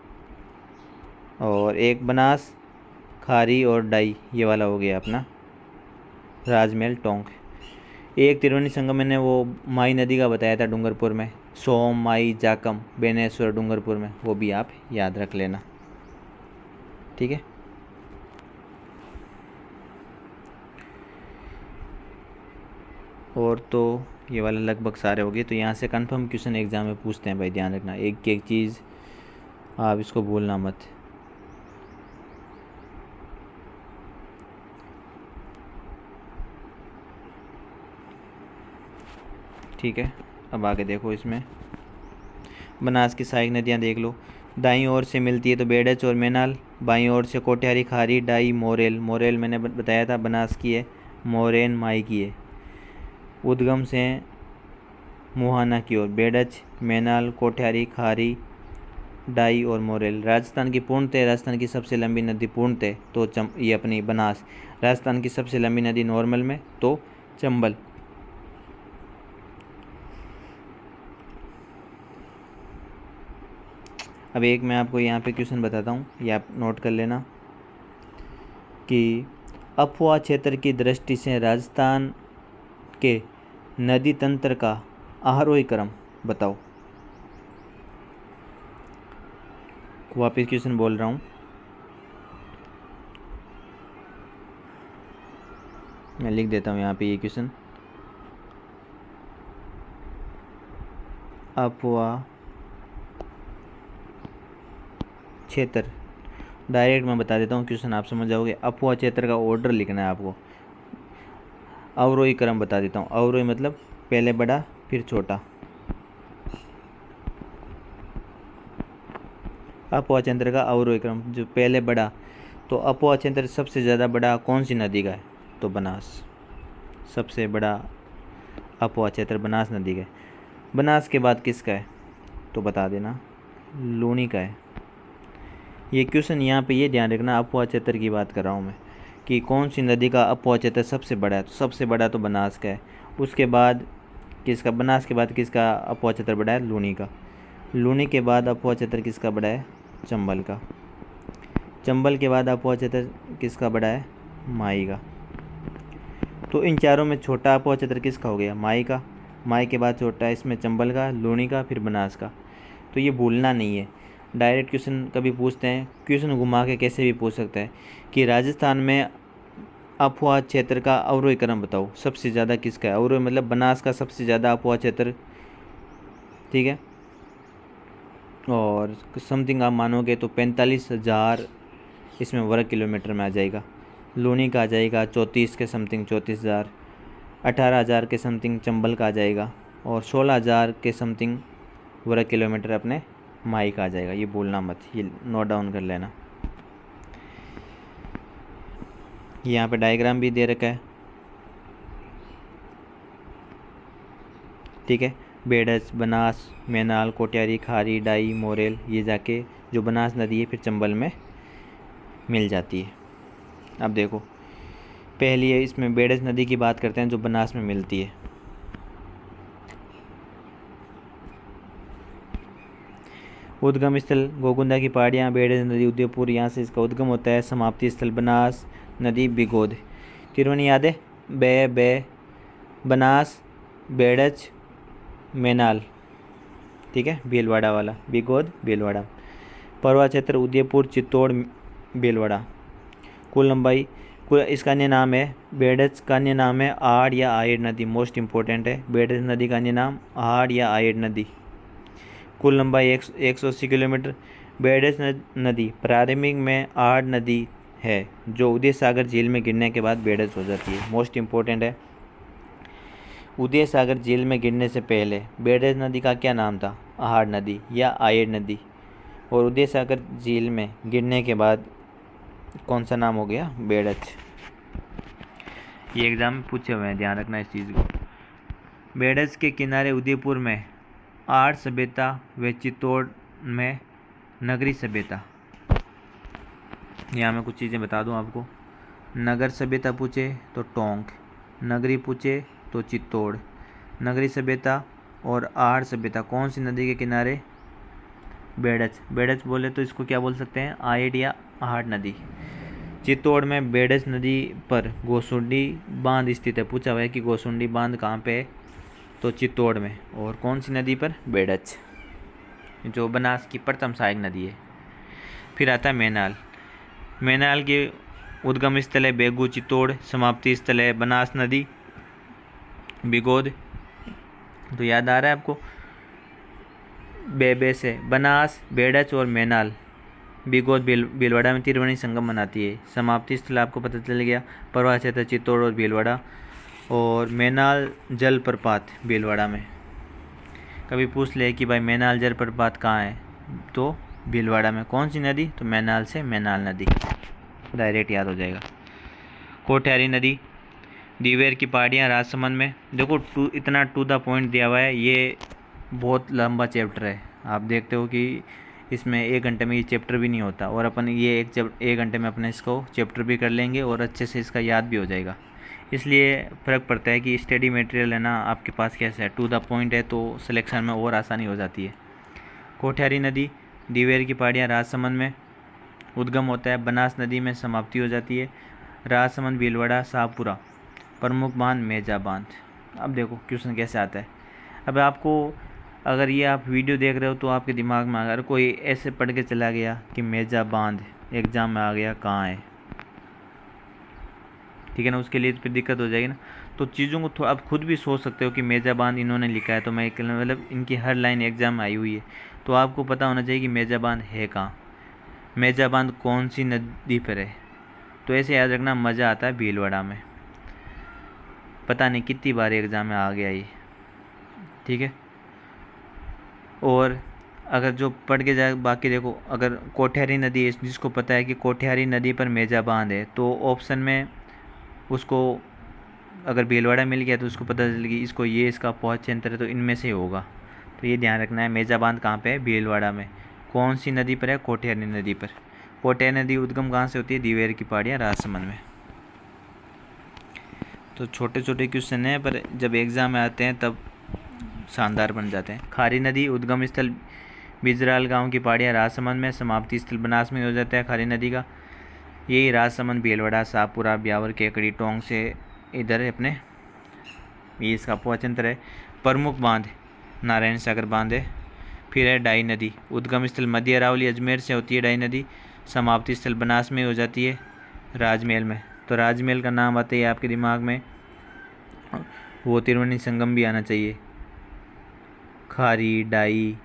और एक बनास, खारी और डाई, ये वाला हो गया अपना राजमहल टोंक। एक त्रिवेणी संगम मैंने वो माई नदी का बताया था डूंगरपुर में, सोम, माई, जाकम, बेनेश्वर, डूंगरपुर में, वो भी आप याद रख लेना, ठीक है। और तो ये वाला लगभग सारे हो गए। तो यहाँ से कंफर्म क्वेश्चन एग्ज़ाम में पूछते हैं भाई, ध्यान रखना, एक एक चीज़ आप इसको भूलना मत। ठीक है, अब आगे देखो, इसमें बनास की सहायक नदियाँ देख लो। दाईं ओर से मिलती है तो बेड़च और मैनाल, बाईं ओर से कोठियारी, खारी, डाई, मोरेल। मोरेल मैंने बताया था बनास की है, मोरेन माई की है। उद्गम से मुहाना की ओर बेड़च, मैनाल, कोठियारी, खारी, डाई और मोरेल। राजस्थान की पूर्णतः, राजस्थान की सबसे लंबी नदी पूर्णतः तो ये अपनी बनास। राजस्थान की सबसे लंबी नदी नॉर्मल में तो चंबल। अब एक मैं आपको यहाँ पे क्वेश्चन बताता हूँ, ये आप नोट कर लेना कि अफवाह क्षेत्र की दृष्टि से राजस्थान के नदी तंत्र का आरोही क्रम बताओ। वापिस क्वेश्चन बोल रहा हूँ, मैं लिख देता हूँ यहाँ पे ये क्वेश्चन। अफवाह क्षेत्र, डायरेक्ट मैं बता देता हूँ क्वेश्चन, आप समझ जाओगे। अफवाह क्षेत्र का ऑर्डर लिखना है आपको, अवरोही क्रम बता देता हूँ। अवरोही मतलब पहले बड़ा फिर छोटा। अफवाह क्षेत्र का अवरोही क्रम, जो पहले बड़ा, तो अफवाह क्षेत्र सबसे ज़्यादा बड़ा कौन सी नदी का है, तो बनास। सबसे बड़ा अफवाह क्षेत्र बनास नदी का है। बनास के बाद किसका है, तो बता देना, लूनी का है। ये क्वेश्चन यहाँ पे ये ध्यान रखना, अफवाह क्षेत्र की बात कर रहा हूँ मैं, कि कौन सी नदी का अफवाह क्षेत्र सबसे बड़ा है, तो सबसे बड़ा तो बनास का है। उसके बाद किसका, बनास के बाद किसका अफवाह क्षेत्र बड़ा है, लूनी का। लूनी के बाद अफवाह क्षेत्र किसका बड़ा है, चंबल का। चंबल के बाद अफवाह क्षेत्र किसका बड़ा है, माई का। तो इन चारों में छोटा अफवाह क्षेत्र किसका हो गया, माई का। माई के बाद छोटा है इसमें चंबल का, लूनी का, फिर बनास का। तो ये भूलना नहीं है। डायरेक्ट क्वेश्चन कभी पूछते हैं, क्वेश्चन घुमा के कैसे भी पूछ सकता है कि राजस्थान में अफवाह क्षेत्र का अवरोही क्रम बताओ, सबसे ज़्यादा किसका है। अवरोही मतलब बनास का सबसे ज़्यादा अफवाह क्षेत्र, ठीक है। और समथिंग आप मानोगे तो 45,000 इसमें वर्ग किलोमीटर में आ जाएगा। लूनी का आ जाएगा 34 के समथिंग, 34,000। 18,000 के समथिंग चंबल का आ जाएगा, और 16,000 के समथिंग वर्ग किलोमीटर अपने माई का आ जाएगा। ये भूलना मत, ये नोट डाउन कर लेना। यहाँ पे डायग्राम भी दे रखा है, ठीक है। बेड़च, बनास, मैनाल, कोठियारी, खारी, डाई, मोरेल, ये जाके जो बनास नदी है फिर चंबल में मिल जाती है। अब देखो, पहली है इसमें बेड़च नदी की बात करते हैं जो बनास में मिलती है। उद्गम स्थल गोकुंदा की पहाड़ियाँ, बेड़च नदी उदयपुर, यहाँ से इसका उद्गम होता है। समाप्ति स्थल बनास नदी बिगोद। तिरुवनी याद है, बे बनास, बेड़च, मैनाल, ठीक है, भीलवाड़ा वाला, बिगोद भीलवाड़ा। पर्वत क्षेत्र उदयपुर, चित्तौड़, भीलवाड़ा। कुल लंबाई, कुल इसका अन्य नाम है बेड़च, का अन्य नाम है आड़ या आयड़ नदी। मोस्ट इंपॉर्टेंट है, बेड़च नदी का अन्य नाम आड़ या आयड़ नदी। कुल लंबाई 180 किलोमीटर। बेड़च नदी प्रारंभिक में आड़ नदी है, जो उदय सागर झील में गिरने के बाद बेड़च हो जाती है। मोस्ट इंपॉर्टेंट है, उदय सागर झील में गिरने से पहले बेड़च नदी का क्या नाम था, आहाड़ नदी या आयड़ नदी। और उदय सागर झील में गिरने के बाद कौन सा नाम हो गया, बेड़च। ये एग्जाम में पूछे हुए हैं, ध्यान रखना इस चीज़ को। बेड़च के किनारे उदयपुर में आड़ सभ्यता व चित्तौड़ में नगरी सभ्यता। यहाँ मैं कुछ चीज़ें बता दूँ आपको। नगर सभ्यता पूछे तो टोंक, नगरी पूछे तो चित्तौड़। नगरी सभ्यता और आड़ सभ्यता कौन सी नदी के किनारे, बेड़च। बेड़च बोले तो इसको क्या बोल सकते हैं, आयड़ या आहाड़ नदी। चित्तौड़ में बेड़च नदी पर गोसुंडी बांध स्थित है। पूछा हुआ है कि गोसुंडी बांध कहाँ पे है, तो चित्तौड़ में। और कौन सी नदी पर, बेड़च, जो बनास की प्रथम सहायक नदी है। फिर आता है मैनाल। मैनाल के उद्गम स्थल है बेगू, चित्तौड़। समाप्ति स्थल है बनास नदी। बिगोद, तो याद आ रहा है आपको, बेबे से बनास, बेड़च और मैनाल। बिगोद भीलवाड़ा में त्रिवेणी संगम बनाती है। समाप्ति स्थल आपको पता चल गया, प्रवाह क्षेत्र चित्तौड़ और भीलवाड़ा। और मैनाल जलप्रपात भीलवाड़ा में। कभी पूछ ले कि भाई मैनाल जलप्रपात कहाँ है, तो भीलवाड़ा में। कौन सी नदी, तो मैनाल से मैनाल नदी, डायरेक्ट याद हो जाएगा। कोठियारी नदी, दीवेर की पहाड़ियाँ राजसमंद में। देखो इतना टू द पॉइंट दिया हुआ है, ये बहुत लंबा चैप्टर है। आप देखते हो कि इसमें 1 घंटे में ये चैप्टर भी नहीं होता, और अपन ये 1 घंटे में अपने इसको चैप्टर भी कर लेंगे और अच्छे से इसका याद भी हो जाएगा। इसलिए फ़र्क पड़ता है कि स्टडी मटेरियल है ना आपके पास कैसा है, टू द पॉइंट है तो सिलेक्शन में और आसानी हो जाती है। कोठियारी नदी, दीवेर की पहाड़ियाँ राजसमंद में उद्गम होता है, बनास नदी में समाप्ति हो जाती है। राजसमंद, भीलवाड़ा, शाहपुरा, प्रमुख बांध, मेजा बांध। अब देखो क्वेश्चन कैसे आता है। अब आपको अगर ये आप वीडियो देख रहे हो तो आपके दिमाग में अगर कोई ऐसे पढ़ के चला गया कि मेजा बांध एग्ज़ाम में आ गया कहाँ है, ठीक है ना, उसके लिए फिर दिक्कत हो जाएगी ना। तो चीज़ों को आप खुद भी सोच सकते हो कि मेजा बांध इन्होंने लिखा है, तो मैं मतलब इनकी हर लाइन एग्ज़ाम में आई हुई है, तो आपको पता होना चाहिए कि मेजा बांध है कहाँ, मेजा बांध कौन सी नदी पर है। तो ऐसे याद रखना, मज़ा आता है भीलवाड़ा में। पता नहीं कितनी बार एग्ज़ाम में आ गया ये, ठीक है। और अगर जो पढ़ के जाए बाकी देखो, अगर कोठियारी नदी है, जिसको पता है कि कोठियारी नदी पर मेजा बांध है, तो ऑप्शन में उसको अगर भीलवाड़ा मिल गया तो उसको पता चल गई इसको ये इसका पहुँच क्षेत्र है, तो इनमें से होगा। तो ये ध्यान रखना है, मेजा बांध कहाँ पे है, भीलवाड़ा में। कौन सी नदी पर है, कोठियारी नदी पर। कोठियारी नदी उद्गम कहाँ से होती है, दीवेर की पहाड़ियाँ राजसमंद में। तो छोटे छोटे क्वेश्चन हैं, पर जब एग्ज़ाम में आते हैं तब शानदार बन जाते हैं। खारी नदी, उद्गम स्थल बिजराल गांव की पहाड़ियाँ राजसमंद में, समाप्ति स्थल बनास में हो जाता है खारी नदी का। यही राजसमंद, भीलवाड़ा, शाहपुरा, ब्यावर, केकड़ी, टोंक से इधर अपने ये इसका पहुँचंतर है। प्रमुख बांध नारायण सागर बांध है। फिर है डाई नदी, उद्गम स्थल मध्य अरावली अजमेर से होती है डाई नदी, समाप्ति स्थल बनास में हो जाती है राजमहल में। तो राजमहल का नाम आते ही आपके दिमाग में वो त्रिवेणी संगम भी आना चाहिए। खारी, डाई,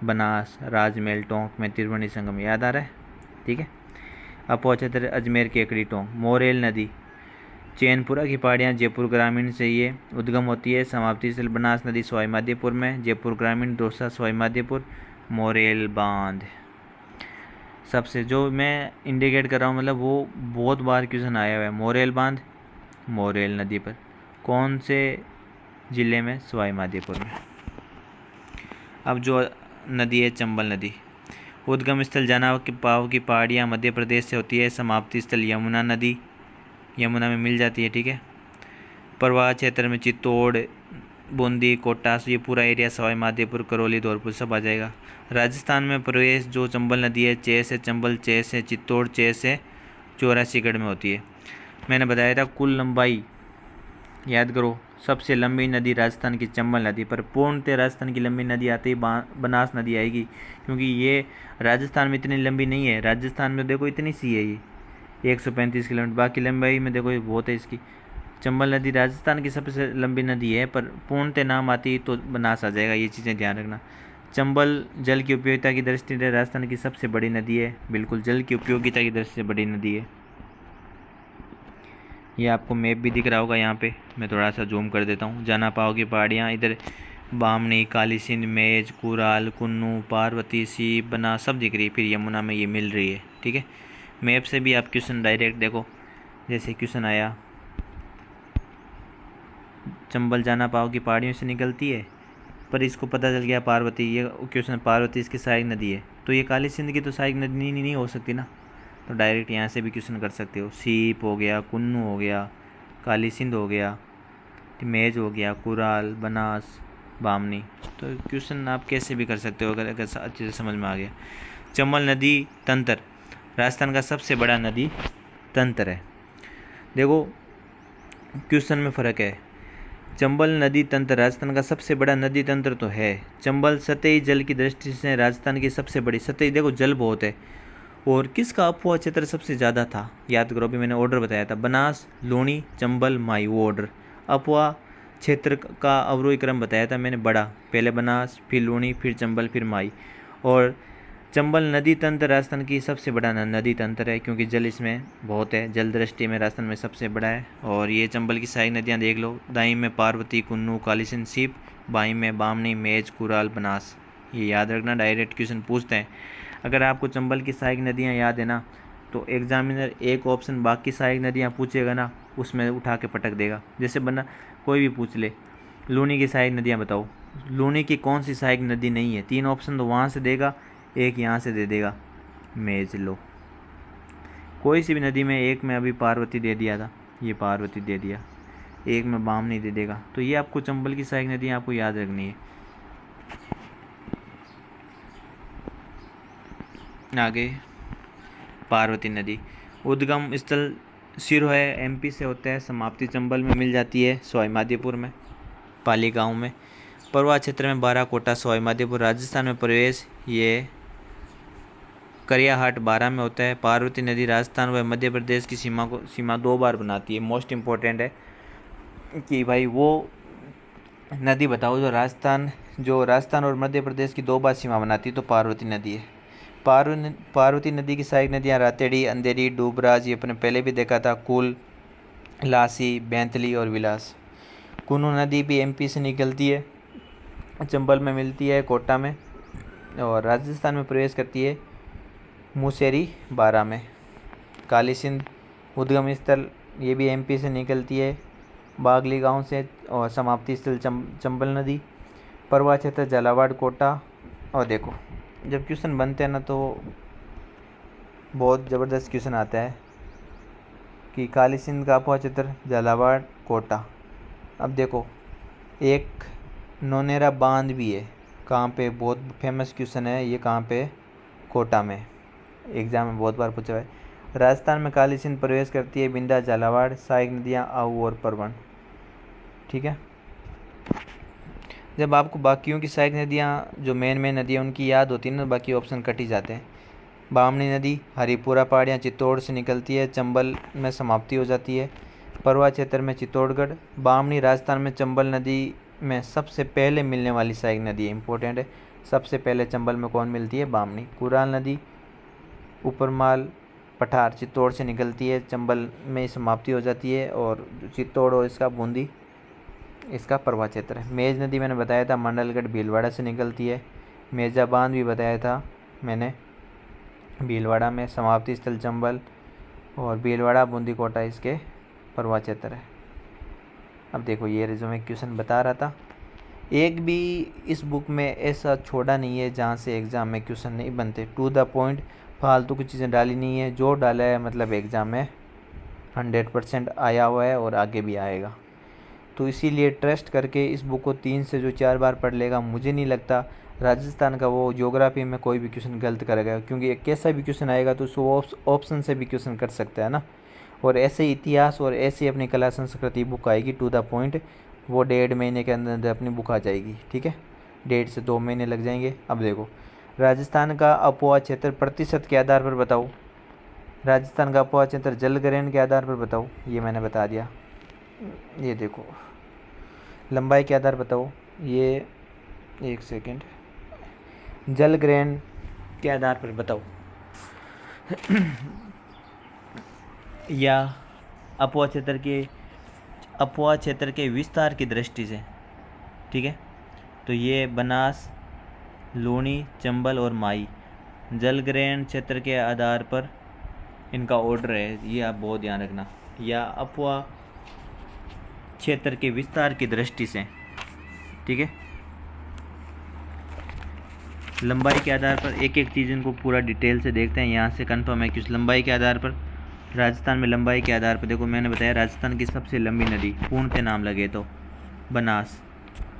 बनास, राजमहल, टोंक में त्रिवेणी संगम याद आ रहा है, ठीक है। अब पहुँचे अजमेर, केकड़ी, टोंक। मोरेल नदी, चैनपुरा की पहाड़ियाँ जयपुर ग्रामीण से ये उद्गम होती है, समाप्ति स्थल बनास नदी सवाई माधोपुर में, जयपुर ग्रामीण, दौसा, सवाई माधोपुर। मोरेल बांध सबसे जो मैं इंडिकेट कर रहा हूँ, मतलब वो बहुत बार क्वेश्चन आया हुआ है। मोरेल बांध मोरेल नदी पर, कौन से ज़िले में, सवाई माधोपुर में। अब जो नदी है चंबल नदी, उद्गम स्थल जाना के पाव की पहाड़ियाँ मध्य प्रदेश से होती है, समाप्ति स्थल यमुना नदी, यमुना में मिल जाती है, ठीक है। प्रवाह क्षेत्र में चित्तौड़, बूंदी, कोटा, ये पूरा एरिया, सवाई माधोपुर, करौली, धौलपुर सब आ जाएगा। राजस्थान में प्रवेश जो चंबल नदी है, चे से चंबल, चे से चित्तौड़, चे से चौरासीगढ़ में होती है। मैंने बताया था कुल लंबाई याद करो, सबसे लंबी नदी राजस्थान की चंबल नदी, पर पूर्णतः राजस्थान की लंबी नदी आते ही बनास नदी आएगी, क्योंकि ये राजस्थान में इतनी लंबी नहीं है। राजस्थान में देखो इतनी सी है ये 135 किलोमीटर, बाकी लंबाई में देखो ये बहुत है इसकी। चंबल नदी राजस्थान की सबसे लंबी नदी है, पर पूर्णतः नाम आती तो बनास आ जाएगा, ये चीज़ें ध्यान रखना। चंबल जल की उपयोगिता की दृष्टि से राजस्थान की सबसे बड़ी नदी है, बिल्कुल जल की उपयोगिता की दृष्टि से बड़ी नदी है। ये आपको मैप भी दिख रहा होगा यहाँ पे, मैं थोड़ा सा जूम कर देता हूँ। जाना पाओ की पहाड़ियाँ इधर बामनी, काली सिंध, मेज, कुराल, कुन्नू, पार्वती, सी, बना सब दिख रही है, फिर यमुना में ये मिल रही है, ठीक है। मैप से भी आप क्वेश्चन डायरेक्ट देखो, जैसे क्वेश्चन आया चंबल जाना पाओ की पहाड़ियों से निकलती है, पर इसको पता चल गया पार्वती, ये क्वेश्चन पार्वती इसकी सहायक नदी है, तो ये काली सिंध की तो सहायक नदी नहीं हो सकती ना, तो डायरेक्ट यहाँ से भी क्वेश्चन कर सकते हो। सीप हो गया, कुन्नू हो गया, काली सिंध हो गया, मेज हो गया, कुराल, बनास, बामनी, तो क्वेश्चन आप कैसे भी कर सकते हो अगर अच्छे से समझ में आ गया। चंबल नदी तंत्र राजस्थान का सबसे बड़ा नदी तंत्र है। देखो क्वेश्चन में फ़र्क है। चंबल नदी तंत्र राजस्थान का सबसे बड़ा नदी तंत्र तो है। चंबल सतही जल की दृष्टि से राजस्थान की सबसे बड़ी सतही, देखो जल बहुत है। और किसका अफवाह क्षेत्र सबसे ज़्यादा था, याद करो, अभी मैंने ऑर्डर बताया था, बनास, लूणी, चंबल, माई, वो ऑर्डर। अफवाह क्षेत्र का अवरोही क्रम बताया था मैंने, बड़ा, पहले बनास, फिर लूणी, फिर चंबल, फिर माई। और चंबल नदी तंत्र राजस्थान की सबसे बड़ा नदी तंत्र है, क्योंकि जल इसमें बहुत है, जल दृष्टि में राजस्थान में सबसे बड़ा है। और ये चंबल की सहायक नदियाँ देख लो, दाई में पार्वती, कुन्नू, कालीसिंध, सीप, बाई में बामनी, मेज, कुराल, बनास। ये याद रखना, डायरेक्ट क्वेश्चन पूछते हैं। अगर आपको चंबल की सहायक नदियाँ याद है ना, तो एग्जामिनर एक ऑप्शन बाकी सहायक नदियाँ पूछेगा ना, उसमें उठा के पटक देगा। जैसे बना कोई भी पूछ ले, लूनी की सहायक नदियाँ बताओ, लूनी की कौन सी सहायक नदी नहीं है, 3 ऑप्शन तो वहाँ से देगा, एक यहाँ से दे देगा, मेज लो। कोई सी भी नदी में, एक में अभी पार्वती दे दिया था, ये पार्वती दे दिया, एक में बामनी दे देगा। तो ये आपको चंबल की सहायक नदियाँ आपको याद रखनी है। आगे पार्वती नदी, उद्गम स्थल सिरोही एमपी से होता है, समाप्ति चंबल में मिल जाती है, सवाई माधोपुर में, पाली गांव में। परवा क्षेत्र में बाराकोटा, सवाई माधोपुर। राजस्थान में प्रवेश ये करियाहाट 12 में होता है। पार्वती नदी राजस्थान व मध्य प्रदेश की सीमा 2 बार बनाती है। मोस्ट इम्पोर्टेंट है कि भाई वो नदी बताओ जो राजस्थान और मध्य प्रदेश की 2 बार सीमा बनाती है, तो पार्वती नदी है। पार्वती नदी की सहायक नदियाँ रातेड़ी, अंधेरी, डूबराज, ये अपने पहले भी देखा था, कुल, लासी, बैंतली और विलास। कुन्नू नदी भी एमपी से निकलती है, चंबल में मिलती है, कोटा में, और राजस्थान में प्रवेश करती है मुसेरी 12 में। कालीसिंध उद्गम स्थल, ये भी एमपी से निकलती है, बागली गांव से, और समाप्ति स्थल चंबल नदी। परवा क्षेत्र झालावाड़, कोटा। और देखो जब क्वेश्चन बनते हैं ना, तो बहुत ज़बरदस्त क्वेश्चन आता है कि कालीसिंध का अफवाह क्षेत्र झालावाड़, कोटा। अब देखो एक नोनेरा बांध भी है, कहाँ पे, बहुत फेमस क्वेश्चन है ये, कहाँ पे, कोटा में, एग्जाम में बहुत बार पूछा है। राजस्थान में कालीसिंध प्रवेश करती है, बिंदा, झालावाड़, सहायक नदियाँ आहू और परवन। ठीक है, जब आपको बाकियों की सहायक नदियाँ जो मेन नदियाँ उनकी याद होती है ना, बाकी ऑप्शन कट ही जाते हैं। बामनी नदी हरिपुरा पहाड़ियाँ चित्तौड़ से निकलती है, चंबल में समाप्ति हो जाती है। परवा क्षेत्र में चित्तौड़गढ़। बामनी राजस्थान में चंबल नदी में सबसे पहले मिलने वाली सहायक नदी है, इंपॉर्टेंट है। सबसे पहले चंबल में कौन मिलती है, बामनी। कुराल नदी ऊपरमाल पठार चित्तौड़ से निकलती है, चंबल में समाप्ति हो जाती है, और चित्तौड़ और इसका बूंदी इसका परवा क्षेत्र है। मेज नदी मैंने बताया था मंडलगढ़ भीलवाड़ा से निकलती है। मेजा बांध भी बताया था मैंने, भीलवाड़ा में, समाप्ति स्थल चंबल, और भीलवाड़ा बूंदी कोटा इसके परवा क्षेत्र है। अब देखो ये जो मैं क्वेश्चन बता रहा था, एक भी इस बुक में ऐसा छोड़ा नहीं है जहाँ से एग्ज़ाम में क्वेश्चन नहीं बनते। टू द पॉइंट, फालतू की चीज़ें डाली नहीं है, जो डाला है मतलब एग्ज़ाम में 100% आया हुआ है और आगे भी आएगा। तो इसीलिए ट्रस्ट करके इस बुक को 3 से जो 4 बार पढ़ लेगा, मुझे नहीं लगता राजस्थान का वो ज्योग्राफी में कोई भी क्वेश्चन गलत करेगा, क्योंकि कैसा भी क्वेश्चन आएगा तो उसको ऑप्शन से भी क्वेश्चन कर सकता है ना। और ऐसे इतिहास और ऐसी अपनी कला संस्कृति बुक आएगी टू द पॉइंट, वो 1.5 महीने के अंदर अपनी बुक आ जाएगी। ठीक है, 1.5 से 2 महीने लग जाएंगे। अब देखो राजस्थान का अपवा क्षेत्र प्रतिशत के आधार पर बताओ, राजस्थान का अपवा क्षेत्र जलग्रहण के आधार पर बताओ, ये मैंने बता दिया। ये देखो लंबाई के आधार बताओ, ये 1 सेकेंड, जलग्रहण के आधार पर बताओ या अपवा क्षेत्र के विस्तार की दृष्टि से। ठीक है, तो ये बनास, लूणी, चंबल और माई जलग्रहण क्षेत्र के आधार पर इनका ऑर्डर है, ये आप बहुत ध्यान रखना। या अपवा क्षेत्र के विस्तार की दृष्टि से। ठीक है, लंबाई के आधार पर एक एक चीज़ इनको पूरा डिटेल से देखते हैं, यहाँ से कंफर्म है कि उस लंबाई के आधार पर राजस्थान में लंबाई के आधार पर देखो मैंने बताया राजस्थान की सबसे लंबी नदी पूर्णतः नाम लगे तो बनास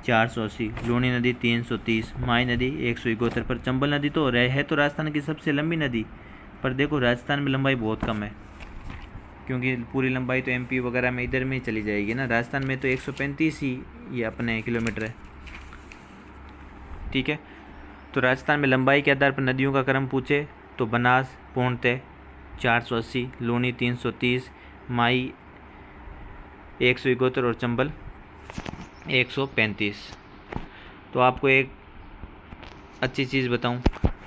480, लूणी नदी 330, माई नदी 171, पर चंबल नदी तो है तो राजस्थान की सबसे लंबी नदी, पर देखो राजस्थान में लंबाई बहुत कम है, क्योंकि पूरी लंबाई तो एमपी वगैरह में इधर में ही चली जाएगी ना। राजस्थान में तो 135 ही ये अपने किलोमीटर है। ठीक है, तो राजस्थान में लंबाई के आधार पर नदियों का क्रम पूछे तो बनास पूर्णतः 480, लूणी 330, माई 171 और चंबल 135। तो आपको एक अच्छी चीज़ बताऊं,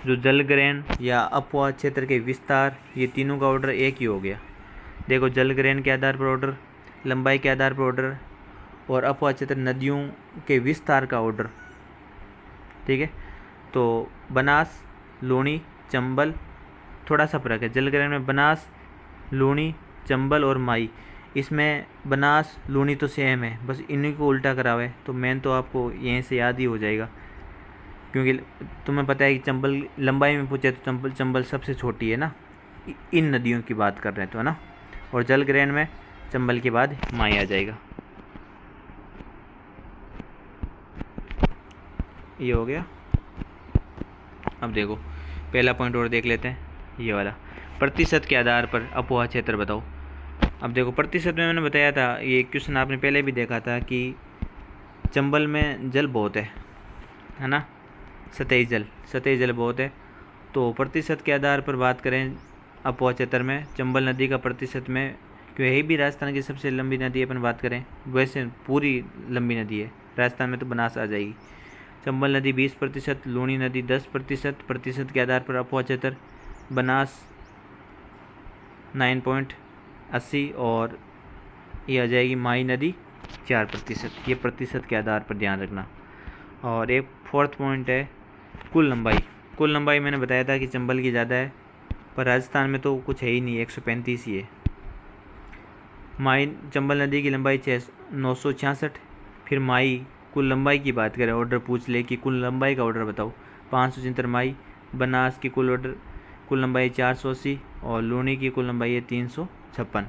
जो जलग्रहण या अपवाह क्षेत्र के विस्तार, ये तीनों का ऑर्डर एक ही हो गया। देखो, जलग्रहण के आधार पर ऑर्डर, लंबाई के आधार पर ऑर्डर, और अपवाह क्षेत्र नदियों के विस्तार का ऑर्डर। ठीक है, तो बनास, लूणी, चंबल, थोड़ा सा फर्क है। जलग्रहण में बनास, लूणी, चंबल और माई। इसमें बनास, लूणी तो सेम है, बस इन्हीं को उल्टा करा हुआ है। तो मेन तो आपको यहीं से याद ही हो जाएगा, क्योंकि तुम्हें पता है कि चंबल चंबल में पूछे तो चंबल सबसे छोटी है ना, इन नदियों की बात कर रहे हैं तो, है ना। और जलग्रहण में चंबल के बाद माई आ जाएगा। ये हो गया। अब देखो, पहला पॉइंट और देख लेते हैं, ये वाला, प्रतिशत के आधार पर अपवाह क्षेत्र बताओ। अब देखो, प्रतिशत में मैंने बताया था, ये क्वेश्चन आपने पहले भी देखा था कि चंबल में जल बहुत है ना, सतही जल बहुत है। तो प्रतिशत के आधार पर बात करें अपवाह क्षेत्र में, चंबल नदी का प्रतिशत में, क्योंकि यही भी राजस्थान की सबसे लंबी नदी है, अपन बात करें वैसे पूरी लंबी नदी है, राजस्थान में तो बनास आ जाएगी। चंबल नदी 20%, लूणी नदी 10%। प्रतिशत के आधार पर अपवाह क्षेत्र, बनास 9.80 और ये आ जाएगी माई नदी 4%। ये प्रतिशत के आधार पर ध्यान रखना। और एक फोर्थ पॉइंट है कुल लंबाई मैंने बताया था कि चंबल की ज़्यादा है, पर राजस्थान में तो कुछ है ही नहीं, 135 ही है। माई, चंबल नदी की लंबाई 966। फिर माई, कुल लंबाई की बात करें, ऑर्डर पूछ ले कि कुल लंबाई का ऑर्डर बताओ, 573 माई। बनास की कुल लंबाई 480 और लूणी की कुल लंबाई है 356।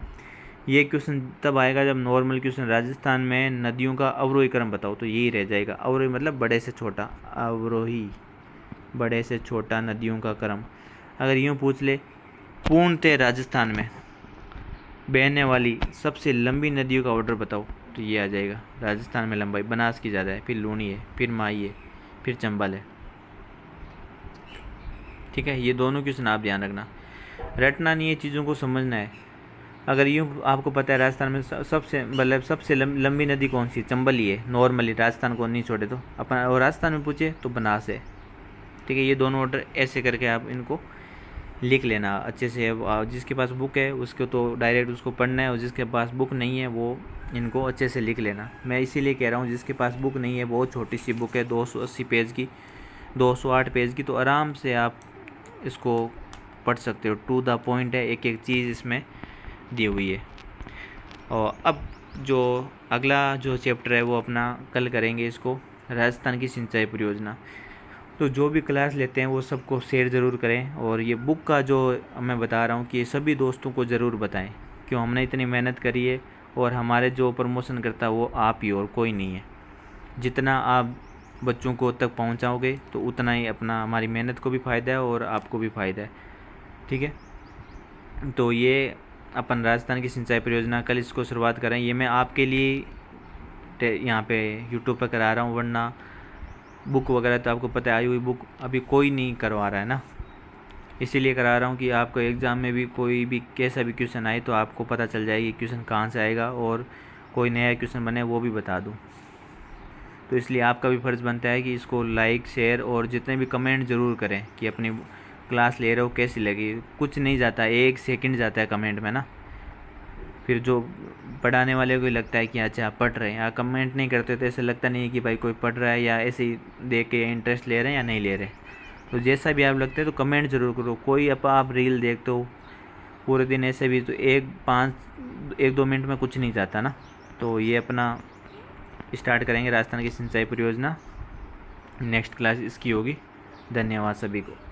ये क्वेश्चन तब आएगा जब नॉर्मल क्वेश्चन राजस्थान में नदियों का अवरोही क्रम बताओ, तो यही रह जाएगा। अवरोही मतलब बड़े से छोटा, अवरोही बड़े से छोटा नदियों का क्रम। अगर यूँ पूछ ले पूर्णतः राजस्थान में बहने वाली सबसे लंबी नदियों का ऑर्डर बताओ, तो ये आ जाएगा। राजस्थान में लंबाई बनास की ज़्यादा है, फिर लूणी है, फिर माई है, फिर चंबल है। ठीक है, ये दोनों क्वेश्चन आप ध्यान रखना, रटना नहीं है, चीज़ों को समझना है। अगर यूँ आपको पता है राजस्थान में सबसे लंबी नदी कौन सी, चंबल ही है नॉर्मली, राजस्थान को नहीं छोड़े तो अपन, और राजस्थान में पूछे तो बनास है। ठीक है, ये दोनों ऑर्डर ऐसे करके आप इनको लिख लेना अच्छे से। जिसके पास बुक है उसको तो डायरेक्ट उसको पढ़ना है, और जिसके पास बुक नहीं है वो इनको अच्छे से लिख लेना। मैं इसीलिए कह रहा हूँ, जिसके पास बुक नहीं है, बहुत छोटी सी बुक है 280 पेज की, 208 पेज की, तो आराम से आप इसको पढ़ सकते हो। टू द पॉइंट है, एक एक चीज़ इसमें दी हुई है। और अब जो अगला जो चैप्टर है वो अपना कल करेंगे, इसको राजस्थान की सिंचाई परियोजना। तो जो भी क्लास लेते हैं वो सबको शेयर ज़रूर करें, और ये बुक का जो मैं बता रहा हूँ कि ये सभी दोस्तों को ज़रूर बताएं, क्यों हमने इतनी मेहनत करी है, और हमारे जो प्रमोशन करता है वो आप ही और कोई नहीं है। जितना आप बच्चों को तक पहुँचाओगे तो उतना ही अपना हमारी मेहनत को भी फ़ायदा है और आपको भी फ़ायदा है। ठीक है, तो ये अपन राजस्थान की सिंचाई परियोजना कल इसको शुरुआत करें। ये मैं आपके लिए यहाँ पे यूट्यूब पर करा रहा हूँ, वरना बुक वगैरह तो आपको पता है आई हुई बुक अभी कोई नहीं करवा रहा है ना, इसीलिए करा रहा हूँ कि आपको एग्ज़ाम में भी कोई भी कैसा भी क्वेश्चन आए तो आपको पता चल जाएगी क्वेश्चन कहाँ से आएगा, और कोई नया क्वेश्चन बने वो भी बता दूँ। तो इसलिए आपका भी फ़र्ज़ बनता है कि इसको लाइक, शेयर और जितने भी कमेंट ज़रूर करें कि अपनी क्लास ले रहे हो कैसी लगी। कुछ नहीं जाता, 1 सेकंड जाता है कमेंट में ना, फिर जो पढ़ाने वाले को लगता है कि अच्छा पढ़ रहे हैं। कमेंट नहीं करते तो ऐसे लगता नहीं है कि भाई कोई पढ़ रहा है, या ऐसे ही देख के इंटरेस्ट ले रहे हैं या नहीं ले रहे। तो जैसा भी आप लगते हैं तो कमेंट ज़रूर करो। कोई आप रील देखते हो पूरे दिन ऐसे भी, तो 1-2 मिनट में कुछ नहीं जाता ना। तो ये अपना स्टार्ट करेंगे राजस्थान की सिंचाई परियोजना, नेक्स्ट क्लास इसकी होगी। धन्यवाद सभी को।